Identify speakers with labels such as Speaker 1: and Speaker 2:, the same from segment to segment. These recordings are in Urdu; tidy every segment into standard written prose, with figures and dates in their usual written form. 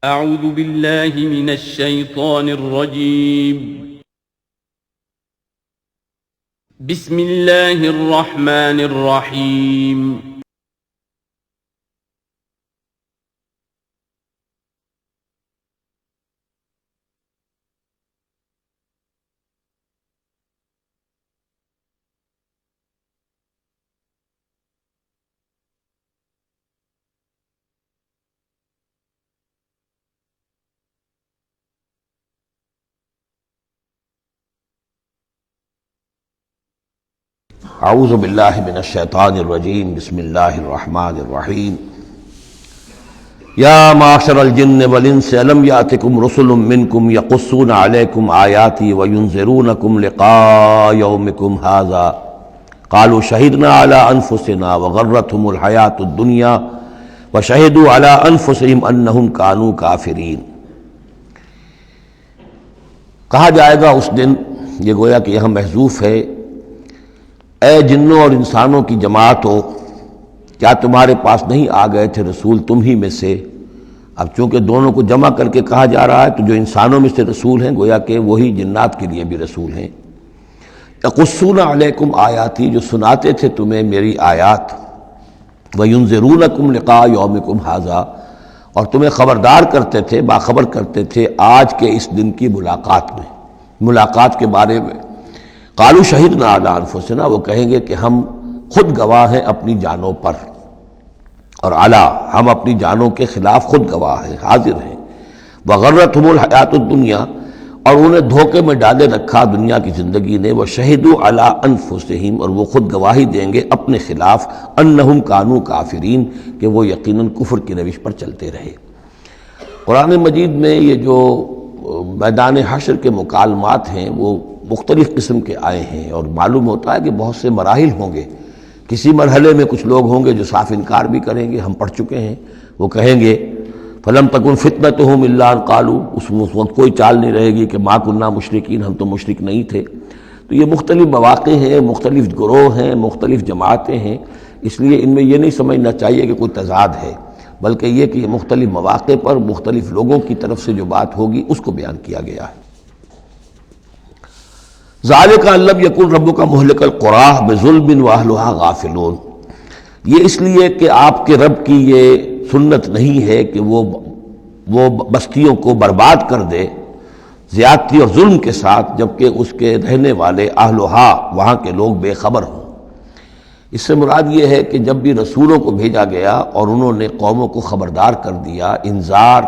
Speaker 1: اعوذ باللہ من الشیطان الرجیم بسم اللہ الرحمن الرحیم
Speaker 2: اعوذ باللہ من الشیطان الرجیم بسم اللہ الرحمن الرحیم یا معشر الجن والانس الم یاتکم رسل منکم یقصون علیکم آیاتی وینذرونکم لقاء یومکم ھذا قالوا شہدنا علی انفسنا وغرتهم الحیاۃ الدنیا وشہدوا علی انفسہم انہم کانوا کافرین۔ کہا جائے گا اس دن، یہ گویا کہ یہاں محذوف ہے، اے جنوں اور انسانوں کی جماعت ہو، کیا تمہارے پاس نہیں آ گئے تھے رسول تم ہی میں سے؟ اب چونکہ دونوں کو جمع کر کے کہا جا رہا ہے تو جو انسانوں میں سے رسول ہیں گویا کہ وہی جنات کے لیے بھی رسول ہیں۔ یقصون علیکم آیاتی، جو سناتے تھے تمہیں میری آیات، وینذرونکم لقاء یومکم ھذا، اور تمہیں خبردار کرتے تھے، باخبر کرتے تھے آج کے اس دن کی ملاقات کے بارے میں۔ قالوا شہدنا علی انفسنا، وہ کہیں گے کہ ہم خود گواہ ہیں اپنی جانوں پر، اور علی، ہم اپنی جانوں کے خلاف خود گواہ ہیں، حاضر ہیں۔ وغرتہم الحیاۃ الدنیا، اور انہیں دھوکے میں ڈالے رکھا دنیا کی زندگی نے۔ وشہدوا علی انفسہم، اور وہ خود گواہی دیں گے اپنے خلاف، انہم کانوا کافرین، کہ وہ یقیناً کفر کی روش پر چلتے رہے۔ قرآن مجید میں یہ جو میدان حشر کے مکالمات ہیں وہ مختلف قسم کے آئے ہیں، اور معلوم ہوتا ہے کہ بہت سے مراحل ہوں گے۔ کسی مرحلے میں کچھ لوگ ہوں گے جو صاف انکار بھی کریں گے، ہم پڑھ چکے ہیں، وہ کہیں گے فَلَمْ تَكُنْ فِتْنَتُهُمْ إِلَّا أَنْ قَالُوا، اس وقت کوئی چال نہیں رہے گی کہ مَا كُنَّا مُشْرِكِينَ، ہم تو مشرک نہیں تھے۔ تو یہ مختلف مواقع ہیں، مختلف گروہ ہیں، مختلف جماعتیں ہیں، اس لیے ان میں یہ نہیں سمجھنا چاہیے کہ کوئی تضاد ہے، بلکہ یہ کہ یہ مختلف مواقع پر مختلف لوگوں کی طرف سے جو بات ہوگی اس کو بیان کیا گیا ہے۔ ذالک ان لم یکن ربک مہلک القری بظلم واہلھا غافلون، یہ اس لیے کہ آپ کے رب کی یہ سنت نہیں ہے کہ وہ بستیوں کو برباد کر دے زیادتی اور ظلم کے ساتھ، جبکہ اس کے رہنے والے اہلھا، وہاں کے لوگ بے خبر ہوں۔ اس سے مراد یہ ہے کہ جب بھی رسولوں کو بھیجا گیا اور انہوں نے قوموں کو خبردار کر دیا، انذار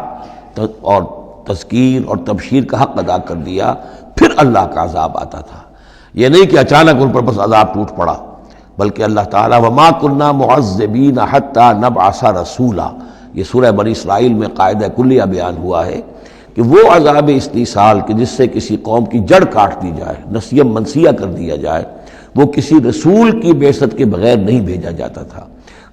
Speaker 2: اور تذکیر اور تبشیر کا حق ادا کر دیا، پھر اللہ کا عذاب آتا تھا۔ یہ نہیں کہ اچانک ان پر بس عذاب ٹوٹ پڑا، بلکہ اللہ تعالیٰ وَمَا كُنَّا مُعَذِّبِينَ حَتَّى نَبْعَثَ رَسُولًا، یہ سورہ بنی اسرائیل میں قاعدہ کلیہ بیان ہوا ہے کہ وہ عذاب استیصال کہ جس سے کسی قوم کی جڑ کاٹ دی جائے، نسیم منسیہ کر دیا جائے، وہ کسی رسول کی بعثت کے بغیر نہیں بھیجا جاتا تھا۔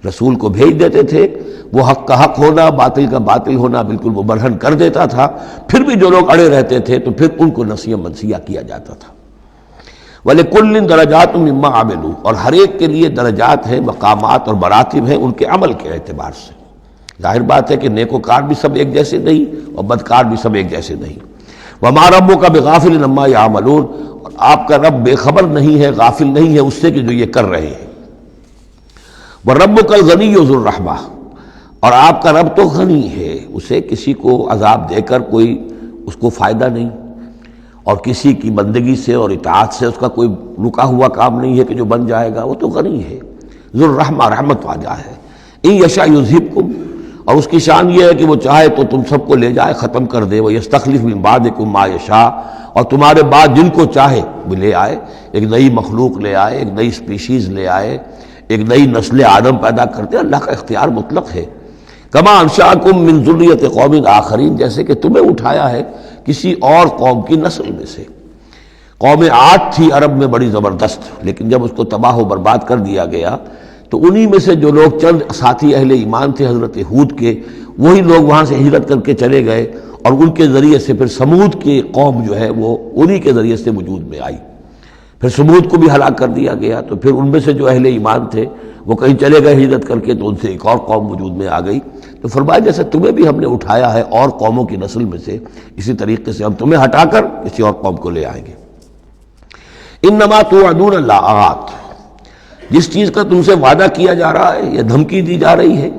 Speaker 2: رسول کو بھیج دیتے تھے، وہ حق کا حق ہونا، باطل کا باطل ہونا بالکل وہ برہن کر دیتا تھا، پھر بھی جو لوگ اڑے رہتے تھے تو پھر ان کو نسیم منسیہ کیا جاتا تھا۔ وَلِكُلٍّ دَرَجَاتٌ مِّمَّا عَمِلُوا، اور ہر ایک کے لیے درجات ہیں، مقامات اور مراتب ہیں ان کے عمل کے اعتبار سے۔ ظاہر بات ہے کہ نیکوکار بھی سب ایک جیسے نہیں اور بدکار بھی سب ایک جیسے نہیں۔ وَمَا رَبُّكَ بِغَافِلٍ عَمَّا يَعْمَلُونَ، اور آپ کا رب بے خبر نہیں ہے، غافل نہیں ہے اس سے کہ جو یہ کر رہے ہیں۔ وَرَبُّكَ الْغَنِيُّ ذُو الرَّحْمَةِ، اور آپ کا رب تو غنی ہے، اسے کسی کو عذاب دے کر کوئی اس کو فائدہ نہیں، اور کسی کی بندگی سے اور اطاعت سے اس کا کوئی رکا ہوا کام نہیں ہے کہ جو بن جائے گا، وہ تو غنی ہے، ذو الرحمہ، رحمت والا ہے۔ ان یشاء یذھبکم، اور اس کی شان یہ ہے کہ وہ چاہے تو تم سب کو لے جائے، ختم کر دے۔ ویستخلف من بعدکم ما یشاء، اور تمہارے بعد جن کو چاہے وہ لے آئے، ایک نئی مخلوق لے آئے، ایک نئی سپیشیز لے آئے، ایک نئی نسل آدم پیدا کرتے۔ اللہ کا اختیار مطلق ہے۔ کما انشأکم من ذریۃ قوم آخرین، جیسے کہ تمہیں اٹھایا ہے کسی اور قوم کی نسل میں سے۔ قوم عاد تھی عرب میں بڑی زبردست، لیکن جب اس کو تباہ و برباد کر دیا گیا تو انہی میں سے جو لوگ چند ساتھی اہل ایمان تھے حضرت ہود کے، وہی لوگ وہاں سے ہجرت کر کے چلے گئے، اور ان کے ذریعے سے پھر سمود کی قوم جو ہے وہ انہی کے ذریعے سے وجود میں آئی۔ پھر سمود کو بھی ہلاک کر دیا گیا، تو پھر ان میں سے جو اہل ایمان تھے وہ کہیں چلے گئے ہجرت کر کے تو ان سے ایک اور قوم وجود میں آ گئی. تو فرمایا جیسے تمہیں بھی ہم نے اٹھایا ہے اور قوموں کی نسل میں سے، اسی طریقے سے ہم تمہیں ہٹا کر کسی اور قوم کو لے آئیں گے. انما توعدون لآت، جس چیز کا تم سے وعدہ کیا جا رہا ہے یا دھمکی دی جا رہی ہے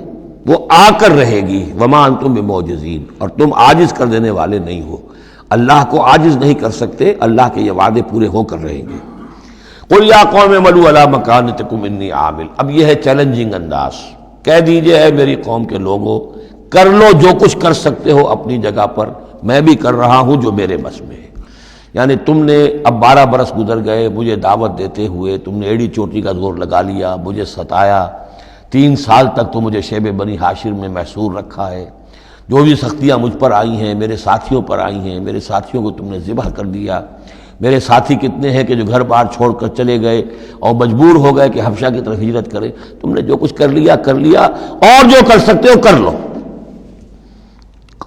Speaker 2: وہ آ کر رہے گی. وما انتم بمعجزین، اور تم عاجز کر دینے والے نہیں ہو. اللہ کو عاجز نہیں کر سکتے، اللہ کے یہ وعدے پورے ہو کر رہیں گے. قل یا قوم اعملوا علی مکانتکم انی عامل، اب یہ ہے چیلنجنگ انداز. کہہ دیجئے اے میری قوم کے لوگوں، کر لو جو کچھ کر سکتے ہو اپنی جگہ پر، میں بھی کر رہا ہوں جو میرے بس میں ہے. یعنی تم نے اب 12 برس گزر گئے مجھے دعوت دیتے ہوئے، تم نے ایڑی چوٹی کا زور لگا لیا، مجھے ستایا. 3 سال تک تو مجھے شیب بنی ہاشم میں محصور رکھا ہے. جو بھی سختیاں مجھ پر آئی ہیں، میرے ساتھیوں پر آئی ہیں، میرے ساتھیوں کو تم نے ذبح کر دیا. میرے ساتھی کتنے ہیں کہ جو گھر بار چھوڑ کر چلے گئے اور مجبور ہو گئے کہ حبشہ کی طرف ہجرت کریں. تم نے جو کچھ کر لیا اور جو کر سکتے ہو کر لو.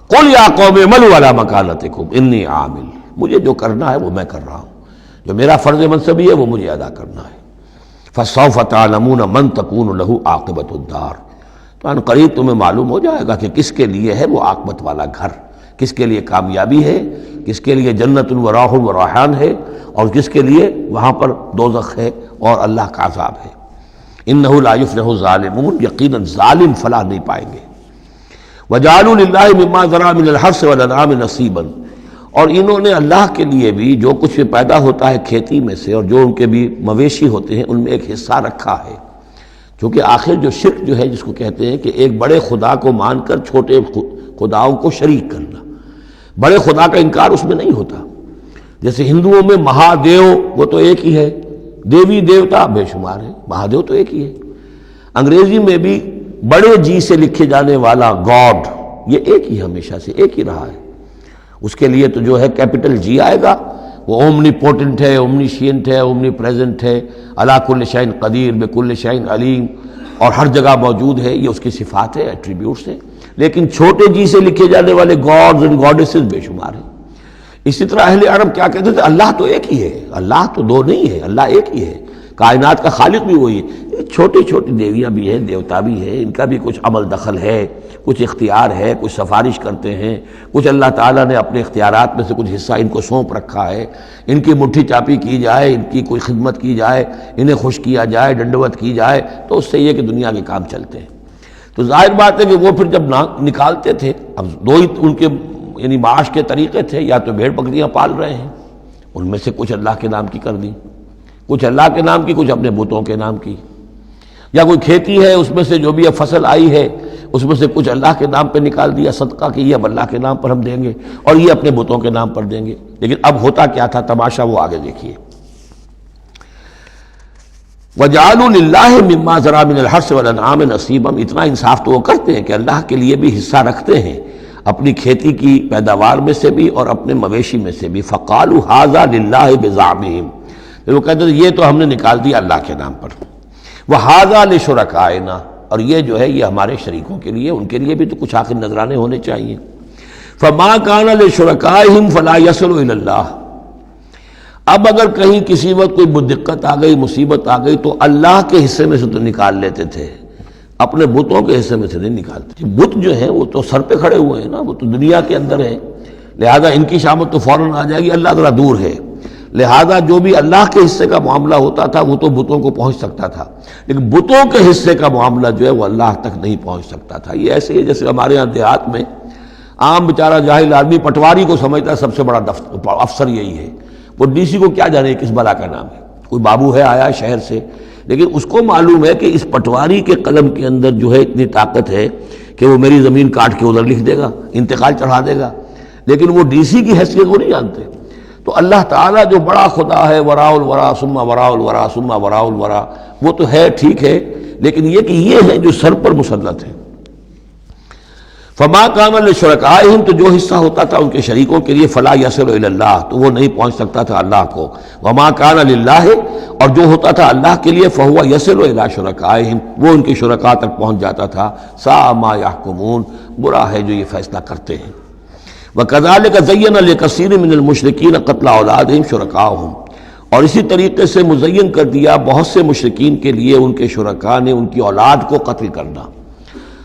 Speaker 2: قل یا قوم اعملوا علی مکانتکم انی عامل، مجھے جو کرنا ہے وہ میں کر رہا ہوں، جو میرا فرض منصبی ہے وہ مجھے ادا کرنا ہے. فسوف تعلمون من تکون له عاقبۃ الدار، تو ان قریب تمہیں معلوم ہو جائے گا کہ کس کے لیے ہے وہ عاقبت والا گھر، کس کے لیے کامیابی ہے، کس کے لیے جنت و راح و ریحان ہے، اور کس کے لیے وہاں پر دوزخ ہے اور اللہ کا عذاب ہے. انہ لا یفلح الظالمون، یقیناً ظالم فلاح نہیں پائیں گے. وجعلوا للہ مما ذرا من الحرث والانعام نصیبا، اور انہوں نے اللہ کے لیے بھی جو کچھ پیدا ہوتا ہے کھیتی میں سے اور جو ان کے بھی مویشی ہوتے ہیں ان میں ایک حصہ رکھا ہے. کیونکہ آخر جو شرک جو ہے جس کو کہتے ہیں کہ ایک بڑے خدا کو مان کر چھوٹے خداؤں کو شریک کرنا، بڑے خدا کا انکار اس میں نہیں ہوتا. جیسے ہندوؤں میں مہادیو وہ تو ایک ہی ہے، دیوی دیوتا بے شمار ہے، مہادیو تو ایک ہی ہے. انگریزی میں بھی بڑے جی سے لکھے جانے والا گاڈ یہ ایک ہی ہمیشہ سے ایک ہی رہا ہے. اس کے لیے تو جو ہے کیپٹل جی آئے گا، وہ اومنی پوٹنٹ ہے، اومنیشینٹ ہے، اومنی پریزنٹ ہے، علی کل شیء قدیر بکل شیء علیم، اور ہر جگہ موجود ہے. یہ اس کی صفات ہے، ایٹریبیوٹس ہیں. لیکن چھوٹے جی سے لکھے جانے والے گاڈز اینڈ گاڈیسز بے شمار ہیں. اسی طرح اہل عرب کیا کہتے تھے؟ اللہ تو ایک ہی ہے، اللہ تو دو نہیں ہے، اللہ ایک ہی ہے، کائنات کا خالق بھی وہی ہے. چھوٹی چھوٹی دیویاں بھی ہیں، دیوتا بھی ہیں، ان کا بھی کچھ عمل دخل ہے، کچھ اختیار ہے، کچھ سفارش کرتے ہیں، کچھ اللہ تعالیٰ نے اپنے اختیارات میں سے کچھ حصہ ان کو سونپ رکھا ہے. ان کی مٹھی چاپی کی جائے، ان کی کوئی خدمت کی جائے، انہیں خوش کیا جائے، ڈنڈوت کی جائے تو اس سے یہ کہ دنیا کے کام چلتے ہیں. تو ظاہر بات ہے کہ وہ پھر جب نکالتے تھے، اب دو ہی ان کے یعنی معاش کے طریقے تھے، یا تو بھیڑ بکریاں پال رہے ہیں، ان میں سے کچھ اللہ کے نام کی کر دی، کچھ اللہ کے نام کی، کچھ اپنے بتوں کے نام کی، یا کوئی کھیتی ہے اس میں سے جو بھی فصل آئی ہے اس میں سے کچھ اللہ کے نام پہ نکال دیا صدقہ کہ یہ اب اللہ کے نام پر ہم دیں گے اور یہ اپنے بتوں کے نام پر دیں گے. لیکن اب ہوتا کیا تھا تماشا وہ آگے دیکھیے. وَجَعَلُوا لِلَّهِ مِمَّا ذَرَا مِنَ الْحَرْثِ وَالْأَنْعَامِ نَصِيبًا، اتنا انصاف تو وہ کرتے ہیں کہ اللہ کے لیے بھی حصہ رکھتے ہیں اپنی کھیتی کی پیداوار میں سے بھی اور اپنے مویشی میں سے بھی. فَقَالُوا هَذَا لِلَّهِ بِزَعْمِهِمْ، وہ کہتے ہیں یہ تو ہم نے نکال دیا اللہ کے نام پر. وَهَذَا لِشُرَكَائِنَا، اور یہ جو ہے یہ ہمارے شریکوں کے لیے، ان کے لیے بھی تو کچھ آخر نذرانے ہونے چاہیے. فَمَا كَانَ لِشُرَكَائِهِمْ فَلَا يَصِلُ إِلَى اللَّهِ، اب اگر کہیں کسی وقت کوئی دقت آ گئی، مصیبت آ گئی تو اللہ کے حصے میں سے تو نکال لیتے تھے، اپنے بتوں کے حصے میں سے نہیں نکالتے. بت جو ہیں وہ تو سر پہ کھڑے ہوئے ہیں نا، وہ تو دنیا کے اندر ہیں، لہذا ان کی شامت تو فوراً آ جائے گی، اللہ ذرا دور ہے. لہذا جو بھی اللہ کے حصے کا معاملہ ہوتا تھا وہ تو بتوں کو پہنچ سکتا تھا، لیکن بتوں کے حصے کا معاملہ جو ہے وہ اللہ تک نہیں پہنچ سکتا تھا. یہ ایسے ہی جیسے ہمارے ہاں دیہات میں عام بیچارہ جاہل آدمی پٹواری کو سمجھتا ہے سب سے بڑا افسر یہی ہے، وہ ڈی سی کو کیا جانے کس بلا کا نام ہے، کوئی بابو ہے آیا شہر سے، لیکن اس کو معلوم ہے کہ اس پٹواری کے قلم کے اندر جو ہے اتنی طاقت ہے کہ وہ میری زمین کاٹ کے ادھر لکھ دے گا، انتقال چڑھا دے گا، لیکن وہ ڈی سی کی حیثیت وہ نہیں جانتے. تو اللہ تعالیٰ جو بڑا خدا ہے، وراء الورا ثم وراء الورا ثم وراء الورا، وہ تو ہے ٹھیک ہے، لیکن یہ کہ یہ ہے جو سر پر مسلط ہے. فما کان لشرکائہم، تو جو حصہ ہوتا تھا ان کے شریکوں کے لیے، فلا یصل الی اللہ، تو وہ نہیں پہنچ سکتا تھا اللہ کو. وما کان للہ، اور جو ہوتا تھا اللہ کے لیے، فہو یصل الی شرکائہم، وہ ان کے شرکاء تک پہنچ جاتا تھا. ساء ما یحکمون، برا ہے جو یہ فیصلہ کرتے ہیں. وَكَذَلِكَ زَيَّنَ لِكَثِيرٍ مِّنَ الْمُشْرِكِينَ قَتْلَ أَوْلَادِهِمْ شُرَكَاؤُهُمْ، اور اسی طریقے سے مزین کر دیا بہت سے مشرکین کے لیے ان کے شرکاء نے ان کی اولاد کو قتل کرنا۔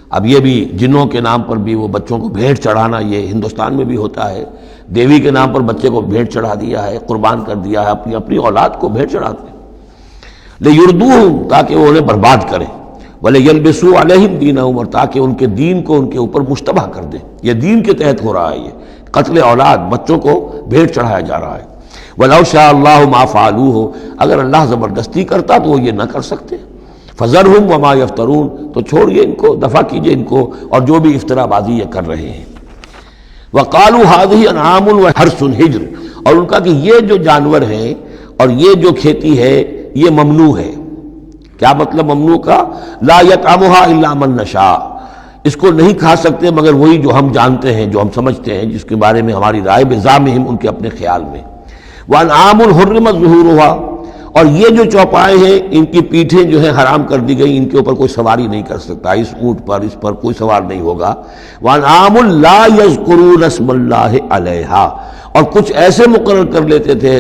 Speaker 2: اب یہ بھی جنوں کے نام پر بھی وہ بچوں کو بھیٹ چڑھانا، یہ ہندوستان میں بھی ہوتا ہے، دیوی کے نام پر بچے کو بھیٹ چڑھا دیا ہے، قربان کر دیا ہے، اپنی اولاد کو بھیٹ چڑھاتے ہیں لِيُرْدُوهُمْ تاکہ وہ انہیں برباد کریں، وَلِيَلْبِسُوا عَلَيْهِمْ دِينَهُمْ اور تاکہ ان کے دین کو ان کے اوپر مشتبہ کر دیں۔ یہ دین کے تحت ہو رہا ہے، یہ قتل اولاد، بچوں کو بھیٹ چڑھایا جا رہا ہے۔ وَلَوْ شَاءَ اللَّهُ مَا فَعَلُوهُ اگر اللہ زبردستی کرتا تو وہ یہ نہ کر سکتے۔ فَذَرْهُمْ وَمَا يَفْتَرُونَ تو چھوڑیے ان کو، دفع کیجئے ان کو اور جو بھی افترا بازی یہ کر رہے ہیں۔ وَقَالُوا هَٰذِهِ أَنْعَامٌ وَحَرْثٌ حِجْرٌ اور ان کا کہ یہ جو جانور ہیں اور یہ جو کھیتی ہے یہ ممنوع ہے۔ کیا مطلب ممنوع کا؟ لا يطعمها الا من نشاء اس کو نہیں کھا سکتے مگر وہی جو ہم جانتے ہیں، جو ہم سمجھتے ہیں، جس کے بارے میں ہماری رائے بزعمہم ان کے اپنے خیال میں۔ وانعام حرمت ظہورها اور یہ جو چوپائے ہیں ان کی پیٹھیں جو ہیں حرام کر دی گئی، ان کے اوپر کوئی سواری نہیں کر سکتا، اس اونٹ پر اس پر کوئی سوار نہیں ہوگا۔ وانعام لا یذکرون اسم اللہ علیہا اور کچھ ایسے مقرر کر لیتے تھے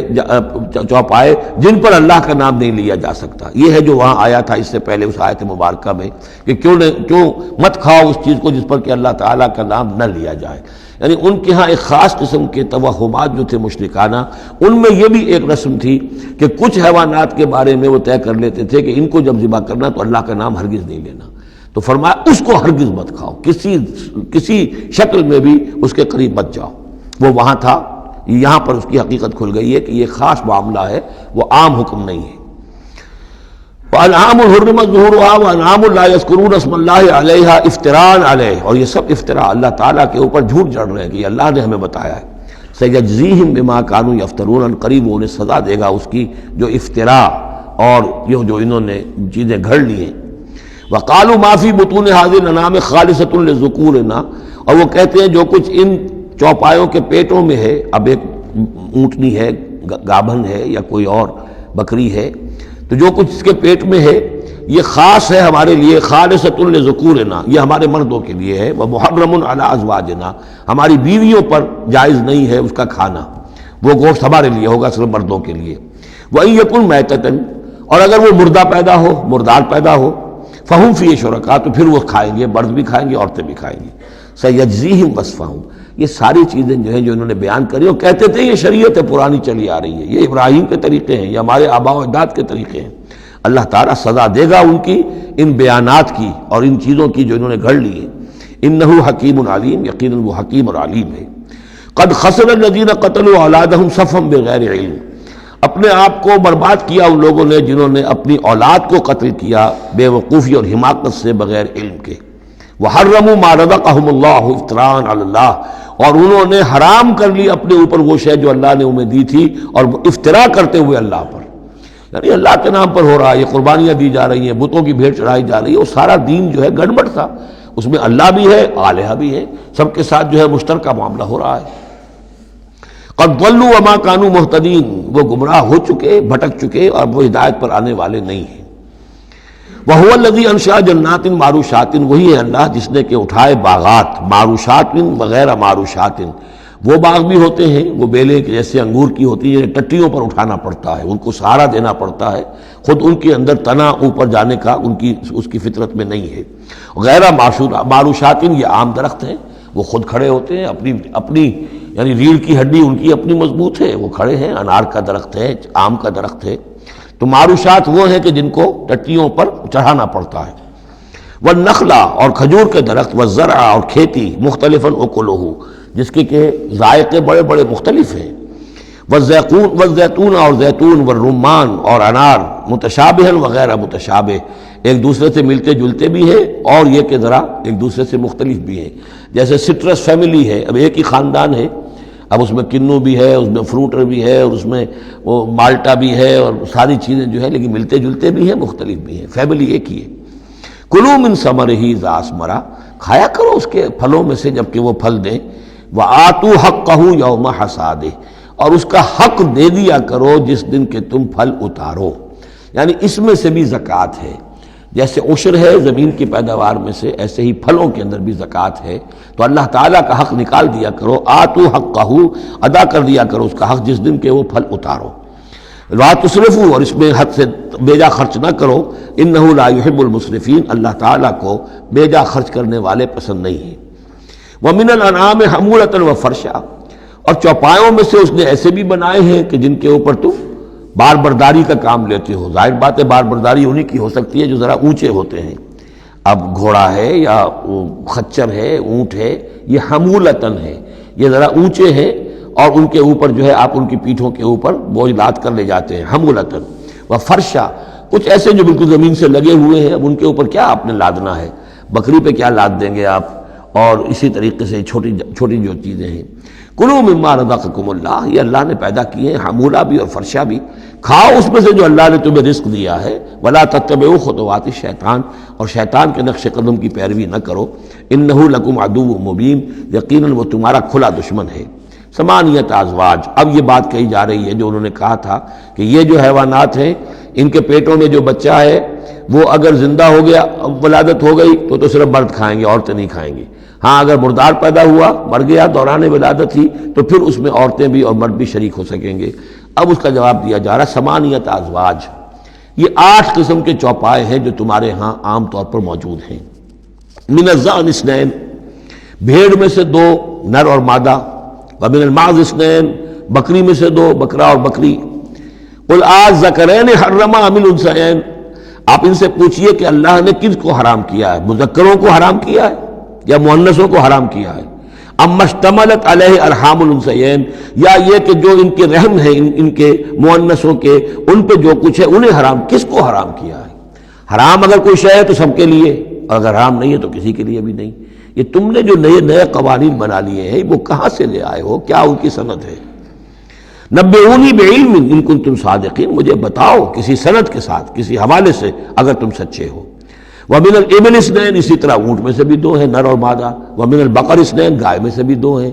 Speaker 2: چوپائے جن پر اللہ کا نام نہیں لیا جا سکتا۔ یہ ہے جو وہاں آیا تھا اس سے پہلے اس آیت مبارکہ میں کہ کیوں مت کھاؤ اس چیز کو جس پر کہ اللہ تعالیٰ کا نام نہ لیا جائے۔ یعنی ان کے ہاں ایک خاص قسم کے توہمات جو تھے مشرکانہ، ان میں یہ بھی ایک رسم تھی کہ کچھ حیوانات کے بارے میں وہ طے کر لیتے تھے کہ ان کو جب ذبح کرنا تو اللہ کا نام ہرگز نہیں لینا، تو فرمایا اس کو ہرگز مت کھاؤ، کسی شکل میں بھی اس کے قریب مت جاؤ۔ وہ وہاں تھا، یہاں پر اس کی حقیقت کھل گئی ہے کہ یہ خاص معاملہ ہے، وہ عام حکم نہیں ہے۔ وَأَنْعَامٌ حُرِّمَتْ ظُهُورُهَا وَأَنْعَامٌ لَا يَذْكُرُونَ اسْمَ اللَّهِ عَلَيْهَا افْتِرَاءً عَلَيْهِ اور یہ سب افطرا اللہ تعالیٰ کے اوپر جھوٹ جڑ رہے ہیں کہ یہ اللہ نے ہمیں بتایا ہے۔ سَيَجْزِيهِمْ بِمَا كَانُوا يَفْتَرُونَ قریب انہیں سزا دے گا اس کی جو افطرا اور یہ جو انہوں نے چیزیں گھڑ لی ہیں۔ وَقَالُوا مَا فِي بُطُونِ هَٰذِهِ الْأَنْعَامِ خَالِصَةٌ لِذُكُورِنَا اور وہ کہتے ہیں جو کچھ ان چوپایوں کے پیٹوں میں ہے، اب ایک اونٹنی ہے، گابھن ہے یا کوئی اور بکری ہے، تو جو کچھ اس کے پیٹ میں ہے یہ خاص ہے ہمارے لیے، خالصۃ لذکورنا یہ ہمارے مردوں کے لیے ہے، ومحرم علی ازواجنا ہماری بیویوں پر جائز نہیں ہے اس کا کھانا، وہ گوشت ہمارے لیے ہوگا صرف مردوں کے لیے۔ وَإِن يَكُن مَيْتَةً اور اگر وہ مردہ پیدا ہو، مردار پیدا ہو، فَهُمْ فِيهِ شُرَكَاء تو پھر وہ کھائیں گے، مرد بھی کھائیں گے عورتیں بھی کھائیں گی۔ سَيَجْزِيهِمْ وَصْفَهُمْ یہ ساری چیزیں جو ہیں جو انہوں نے بیان کری اور کہتے تھے یہ شریعت پرانی چلی آ رہی ہے، یہ ابراہیم کے طریقے ہیں، یہ ہمارے آباء و اجداد کے طریقے ہیں۔ اللہ تعالیٰ سزا دے گا ان کی ان بیانات کی اور ان چیزوں کی جو انہوں نے گھڑ لی ہے۔ انہ حکیم علیم یقیناً وہ حکیم اور علیم ہے۔ قد خسر الذین قتلوا اولادہم سفہا بغیر علم اپنے آپ کو برباد کیا ان لوگوں نے جنہوں نے اپنی اولاد کو قتل کیا بے وقوفی اور حماقت سے بغیر علم کے۔ وحرموا ما رزقهم اللہ افتراء علی اللہ اور انہوں نے حرام کر لی اپنے اوپر وہ شے جو اللہ نے انہیں دی تھی اور افطرا کرتے ہوئے اللہ پر، یعنی اللہ کے نام پر ہو رہا ہے، یہ قربانیاں دی جا رہی ہیں، بتوں کی بھیٹ چڑھائی جا رہی ہے، وہ سارا دین جو ہے گڑبڑ تھا، اس میں اللہ بھی ہے، آلہہ بھی ہے، سب کے ساتھ جو ہے مشترکہ معاملہ ہو رہا ہے۔ قد ضلوا وما كانوا مهتدين وہ گمراہ ہو چکے، بھٹک چکے اور وہ ہدایت پر آنے والے نہیں ہیں۔ وَهُوَ الَّذِي أَنشَأَ جَنَّاتٍ مَعْرُوشَاتٍ وہی ہے اللہ جس نے کہ اٹھائے باغات، معروشات وغیرہ معروشات، وہ باغ بھی ہوتے ہیں وہ بیلے کے جیسے انگور کی ہوتی ہے، ٹٹیوں پر اٹھانا پڑتا ہے، ان کو سہارا دینا پڑتا ہے، خود ان کے اندر تنا اوپر جانے کا اس کی فطرت میں نہیں ہے۔ غیر معروشات یہ عام درخت ہیں، وہ خود کھڑے ہوتے ہیں، اپنی یعنی ریڑھ کی ہڈی ان کی اپنی مضبوط ہے، وہ کھڑے ہیں، انار کا درخت ہے، آم کا درخت ہے۔ تو معروشات وہ ہیں کہ جن کو ٹٹیوں پر چڑھانا پڑتا ہے۔ والنخلا اور کھجور کے درخت، والزرع اور کھیتی، مختلفاً اکلہ جس کے کہ ذائقے بڑے بڑے مختلف ہیں، والزیتون اور زیتون، والرمان اور انار، متشابہا وغیر متشابہ ایک دوسرے سے ملتے جلتے بھی ہیں اور یہ کہ ذرا ایک دوسرے سے مختلف بھی ہیں۔ جیسے سٹرس فیملی ہے، اب ایک ہی خاندان ہے، اب اس میں کنو بھی ہے، اس میں فروٹر بھی ہے، اور اس میں وہ مالٹا بھی ہے، اور ساری چیزیں جو ہے لیکن ملتے جلتے بھی ہیں، مختلف بھی ہیں، فیملی ایک ہی ہے۔ کلوا من ثمرہ اذا اثمر کھایا کرو اس کے پھلوں میں سے جب کہ وہ پھل دیں، وآتوا حقہ یوم حصادہ اور اس کا حق دے دیا کرو جس دن کہ تم پھل اتارو، یعنی اس میں سے بھی زکوٰۃ ہے، جیسے عشر ہے زمین کی پیداوار میں سے، ایسے ہی پھلوں کے اندر بھی زکوٰۃ ہے، تو اللہ تعالیٰ کا حق نکال دیا کرو، آتوا حقہ ادا کر دیا کرو اس کا حق جس دن کہ وہ پھل اتارو۔ لا تسرفوا، اور اس میں حد سے بیجا خرچ نہ کرو، انہ لا یحب المسرفین، اللہ تعالیٰ کو بیجا خرچ کرنے والے پسند نہیں ہیں۔ ومن الانعام حمولۃ وفرشا، اور چوپایوں میں سے اس نے ایسے بھی بنائے ہیں کہ جن کے اوپر تم بار برداری کا کام لیتے ہو۔ ظاہر بات ہے بار برداری انہی کی ہو سکتی ہے جو ذرا اونچے ہوتے ہیں، اب گھوڑا ہے یا خچر ہے، اونٹ ہے، یہ حمولتن ہے، یہ ذرا اونچے ہیں اور ان کے اوپر جو ہے آپ ان کی پیٹھوں کے اوپر بوجھ لاد کر لے جاتے ہیں، حمولتن وفرشا، کچھ ایسے جو بالکل زمین سے لگے ہوئے ہیں، اب ان کے اوپر کیا آپ نے لادنا ہے، بکری پہ کیا لاد دیں گے آپ، اور اسی طریقے سے چھوٹی چھوٹی جو چیزیں ہیں۔ کلوا مما رزقکم اللہ، یہ اللہ نے پیدا کیے ہیں، حمولہ بھی اور فرشا بھی، کھاؤ اس میں سے جو اللہ نے تمہیں رزق دیا ہے۔ ولا تتبعوا خطوات الشیطان، اور شیطان کے نقش قدم کی پیروی نہ کرو، انہ لکم عدو مبین، یقیناً وہ تمہارا کھلا دشمن ہے۔ ثمانیۃ ازواج، اب یہ بات کہی جا رہی ہے جو انہوں نے کہا تھا کہ یہ جو حیوانات ہیں ان کے پیٹوں میں جو بچہ ہے وہ اگر زندہ ہو گیا، ولادت ہو گئی تو صرف مرد کھائیں گے، عورتیں نہیں کھائیں گی۔ ہاں اگر مردار پیدا ہوا، مر گیا دوران ولادت ہی، تو پھر اس میں عورتیں بھی اور مرد بھی شریک ہو سکیں گے۔ اب اس کا جواب دیا جا رہا ہے ثمانیۃ ازواج، یہ 8 قسم کے چوپائے ہیں جو تمہارے ہاں عام طور پر موجود ہیں۔ من الضأن اثنین، بھیڑ میں سے 2 نر اور مادہ، ومن المعز اثنین، بکری میں سے 2 بکرا اور بکری۔ قل آذکرین حرم ام الانثیین، آپ ان سے پوچھئے کہ اللہ نے کس کو حرام کیا ہے، مذکروں کو حرام کیا ہے یا مؤنثوں کو حرام کیا ہے؟ اما اشتملت علیہ ارحام الانثیین، یا یہ کہ جو ان کے رحم ہیں ان کے مؤنثوں کے، ان پہ جو کچھ ہے انہیں حرام، کس کو حرام کیا ہے؟ حرام اگر کوئی شے ہے تو سب کے لیے، اور اگر حرام نہیں ہے تو کسی کے لیے بھی نہیں۔ یہ تم نے جو نئے قوانین بنا لیے ہیں وہ کہاں سے لے آئے ہو، کیا ان کی سند ہے؟ نبئونی بعلم ان کنتم صادقین، مجھے بتاؤ کسی سند کے ساتھ، کسی حوالے سے اگر تم سچے ہو۔ ومن الابل اثنین، اسی طرح اونٹ میں سے بھی 2 ہیں نر اور مادہ۔ ومن البقر اثنین، گائے میں سے بھی 2 ہیں،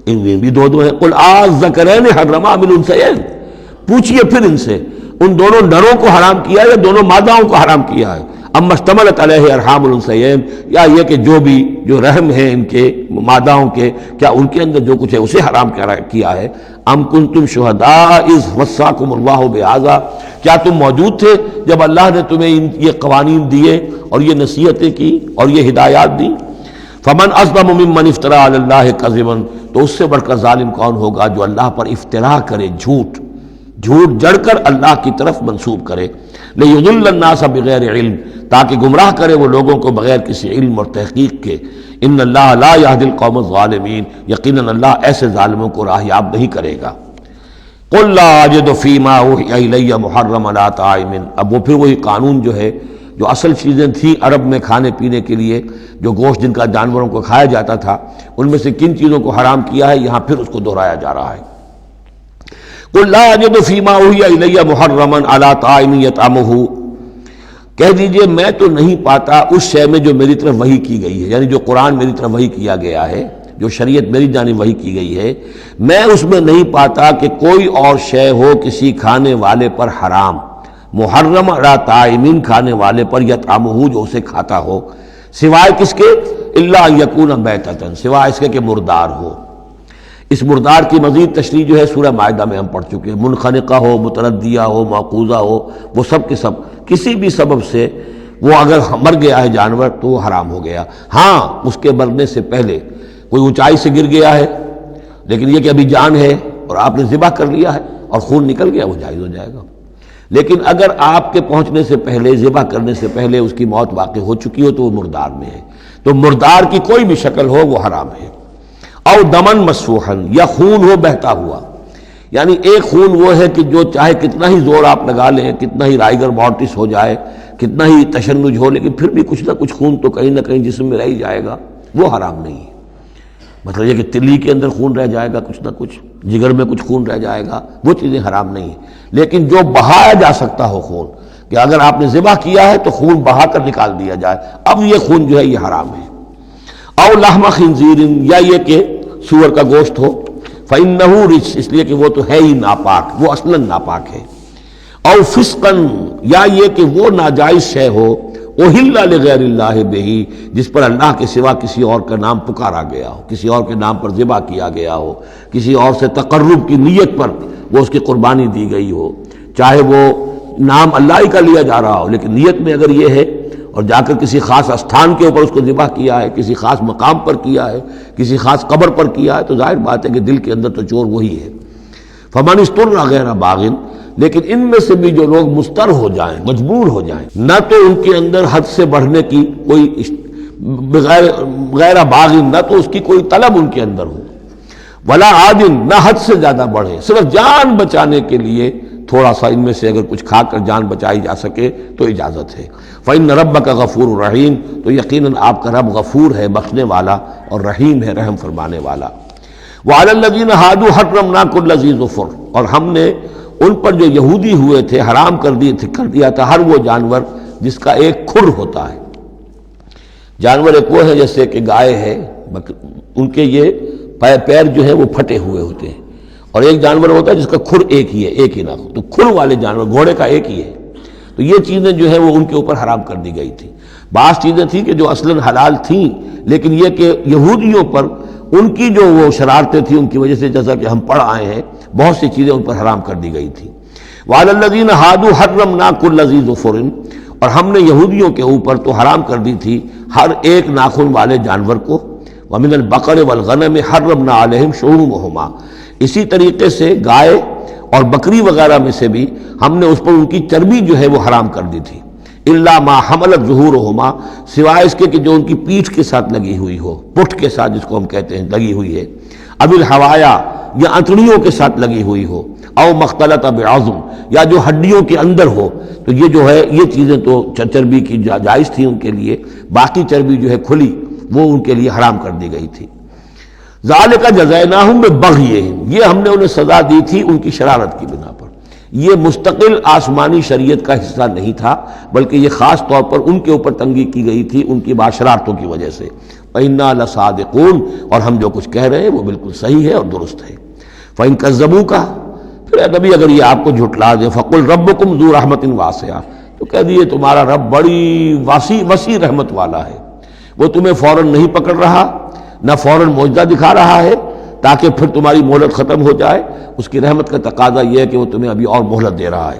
Speaker 2: ان میں بھی 2 ہیں۔ قل آذکرین حرم ام الانثیین، پوچھئے پھر ان سے ان دونوں نروں کو حرام کیا یا دونوں ماداؤں کو حرام کیا ہے؟ اما اشتملت علیہ ارحام الانثیین، یا یہ کہ جو رحم ہیں ان کے ماداؤں کے، کیا ان کے اندر جو کچھ ہے اسے حرام کیا ہے؟ ام کنتم شہداء اذ وصاکم اللہ بہذا، کیا تم موجود تھے جب اللہ نے تمہیں یہ قوانین دیے اور یہ نصیحتیں کی اور یہ ہدایات دی؟ فمن اظلم ممن افترى علی اللہ کذبا، تو اس سے بڑھ کر ظالم کون ہوگا جو اللہ پر افترا کرے، جھوٹ جڑ کر اللہ کی طرف منسوب کرے۔ لیضل الناس بغیر علم، تاکہ گمراہ کرے وہ لوگوں کو بغیر کسی علم اور تحقیق کے۔ ان اللہ لا یہدی القوم الظالمین، یقیناً اللہ ایسے ظالموں کو راہیاب نہیں کرے گا۔ قل لا اجد فیما اوحی الی محرما علی طاعم، اب وہ پھر وہی قانون جو ہے، جو اصل چیزیں تھیں عرب میں کھانے پینے کے لیے، جو گوشت جن کا جانوروں کو کھایا جاتا تھا، ان میں سے کن چیزوں کو حرام کیا ہے، یہاں پھر اس کو دہرایا جا رہا ہے۔ قل لا اجد فیما اوحی الی محرما علی طاعم یطعمہ، کہہ دیجئے میں تو نہیں پاتا اس شے میں جو میری طرف وحی کی گئی ہے، یعنی جو قرآن میری طرف وحی کیا گیا ہے، جو شریعت میری جانب وحی کی گئی ہے، میں اس میں نہیں پاتا کہ کوئی اور شے ہو کسی کھانے والے پر حرام، محرم علی طاعم، کھانے والے پر، یطعمہ جو اسے کھاتا ہو، سوائے کس کے؟ الا ان یکون میتۃ، سوائے اس کے کہ مردار ہو۔ اس مردار کی مزید تشریح جو ہے سورہ مائدہ میں ہم پڑھ چکے ہیں، منخنقہ ہو، متردیہ ہو، موقوذہ ہو، وہ سب کے سب کسی بھی سبب سے وہ اگر مر گیا ہے جانور تو وہ حرام ہو گیا۔ ہاں اس کے مرنے سے پہلے کوئی اونچائی سے گر گیا ہے، لیکن یہ کہ ابھی جان ہے اور آپ نے ذبح کر لیا ہے اور خون نکل گیا، وہ جائز ہو جائے گا۔ لیکن اگر آپ کے پہنچنے سے پہلے، ذبح کرنے سے پہلے اس کی موت واقع ہو چکی ہو تو وہ مردار میں ہے، تو مردار کی کوئی بھی شکل ہو وہ حرام ہے۔ او دمن مسفوحا، یا خون ہو بہتا ہوا، یعنی ایک خون وہ ہے کہ جو چاہے کتنا ہی زور آپ لگا لیں، کتنا ہی رائگر مورٹس ہو جائے، کتنا ہی تشنج ہو، لیکن پھر بھی کچھ نہ کچھ خون تو کہیں نہ کہیں جسم میں رہ ہی جائے گا، وہ حرام نہیں ہے۔ مطلب یہ کہ تلی کے اندر خون رہ جائے گا، کچھ نہ کچھ جگر میں کچھ خون رہ جائے گا، وہ چیزیں حرام نہیں ہیں۔ لیکن جو بہایا جا سکتا ہو خون، کہ اگر آپ نے ذبح کیا ہے تو خون بہا کر نکال دیا جائے، اب یہ خون جو ہے یہ حرام ہے۔ او لحم خنزیر، یا یہ کہ سور کا گوشت ہو، فإنہ رجس، اس لیے کہ وہ تو ہے ہی ناپاک، وہ اصلاً ناپاک ہے۔ او فسقا، یا یہ کہ وہ ناجائز شے ہو، احل لغیر اللہ بہ، جس پر اللہ کے سوا کسی اور کا نام پکارا گیا ہو، کسی اور کے نام پر ذبح کیا گیا ہو، کسی اور سے تقرب کی نیت پر وہ اس کی قربانی دی گئی ہو، چاہے وہ نام اللہ ہی کا لیا جا رہا ہو، لیکن نیت میں اگر یہ ہے اور جا کر کسی خاص استھان کے اوپر اس کو ذبح کیا ہے، کسی خاص مقام پر کیا ہے، کسی خاص قبر پر کیا ہے، تو ظاہر بات ہے کہ دل کے اندر تو چور وہی ہے۔ فمن اضطر غیر باغ، لیکن ان میں سے بھی جو لوگ مضطر ہو جائیں، مجبور ہو جائیں، نہ تو ان کے اندر حد سے بڑھنے کی کوئی غیر باغ، نہ تو اس کی کوئی طلب ان کے اندر ہو، ولا عاد، نہ حد سے زیادہ بڑھے، صرف جان بچانے کے لیے تھوڑا سا ان میں سے اگر کچھ کھا کر جان بچائی جا سکے تو اجازت ہے۔ فإن ربک غفور رحیم، تو یقیناً آپ کا رب غفور ہے، بخشنے والا، اور رحیم ہے، رحم فرمانے والا۔ وعلی الذین ہادوا حرمنا کل ذی ظفر، اور ہم نے ان پر جو یہودی ہوئے تھے حرام کر دیا تھا ہر وہ جانور جس کا ایک کھر ہوتا ہے۔ جانور ایک وہ ہے جیسے کہ گائے ہے، ان کے یہ پیر جو ہے وہ پھٹے ہوئے ہوتے ہیں، اور ایک جانور ہوتا ہے جس کا کھر ایک ہی ہے، ایک ہی ناخن، تو کھر والے جانور گھوڑے کا ایک ہی ہے، تو یہ چیزیں جو ہے وہ ان کے اوپر حرام کر دی گئی تھی۔ بعض چیزیں تھیں کہ جو اصلاً حلال تھیں، لیکن یہ کہ یہودیوں پر ان کی جو وہ شرارتیں تھیں ان کی وجہ سے، جیسا کہ ہم پڑھ آئے ہیں، بہت سی چیزیں ان پر حرام کر دی گئی تھیں۔ وعلی الذین ہادوا حرمنا کل ذی ظفر، اور ہم نے یہودیوں کے اوپر تو حرام کر دی تھی ہر ایک ناخن والے جانور کو۔ ومن البقر والغنم حرمنا علیہم شحومہما، اسی طریقے سے گائے اور بکری وغیرہ میں سے بھی ہم نے اس پر ان کی چربی جو ہے وہ حرام کر دی تھی۔ الا ما حملت ظہورہما، سوائے اس کے کہ جو ان کی پیٹھ کے ساتھ لگی ہوئی ہو، پٹھ کے ساتھ جس کو ہم کہتے ہیں لگی ہوئی ہے، اب الحوایا، یا انتڑیوں کے ساتھ لگی ہوئی ہو، او مختلط بعظم، یا جو ہڈیوں کے اندر ہو، تو یہ جو ہے یہ چیزیں تو چربی کی جائز تھی ان کے لیے، باقی چربی جو ہے کھلی وہ ان کے لیے حرام کر دی گئی تھی۔ ذالک جزیناہم ببغیہم، یہ ہم نے انہیں سزا دی تھی ان کی شرارت کی بنا پر۔ یہ مستقل آسمانی شریعت کا حصہ نہیں تھا، بلکہ یہ خاص طور پر ان کے اوپر تنگی کی گئی تھی ان کی باشرارتوں کی وجہ سے۔ وَإِنَّا لَصَادِقُونَ، اور ہم جو کچھ کہہ رہے ہیں وہ بالکل صحیح ہے اور درست ہے۔ فَإِن كَذَّبُوكَ، پھر اے نبی اگر یہ آپ کو جھٹلا دے، فَقُلْ رَبُّكُمْ ذُو رَحْمَةٍ وَاسِعَةٍ، تو کہہ دیے تمہارا رب بڑی وسیع رحمت والا ہے، وہ تمہیں فوراً نہیں پکڑ رہا، نہ فوراً معجزہ دکھا رہا ہے تاکہ پھر تمہاری مہلت ختم ہو جائے، اس کی رحمت کا تقاضا یہ ہے کہ وہ تمہیں ابھی اور مہلت دے رہا ہے۔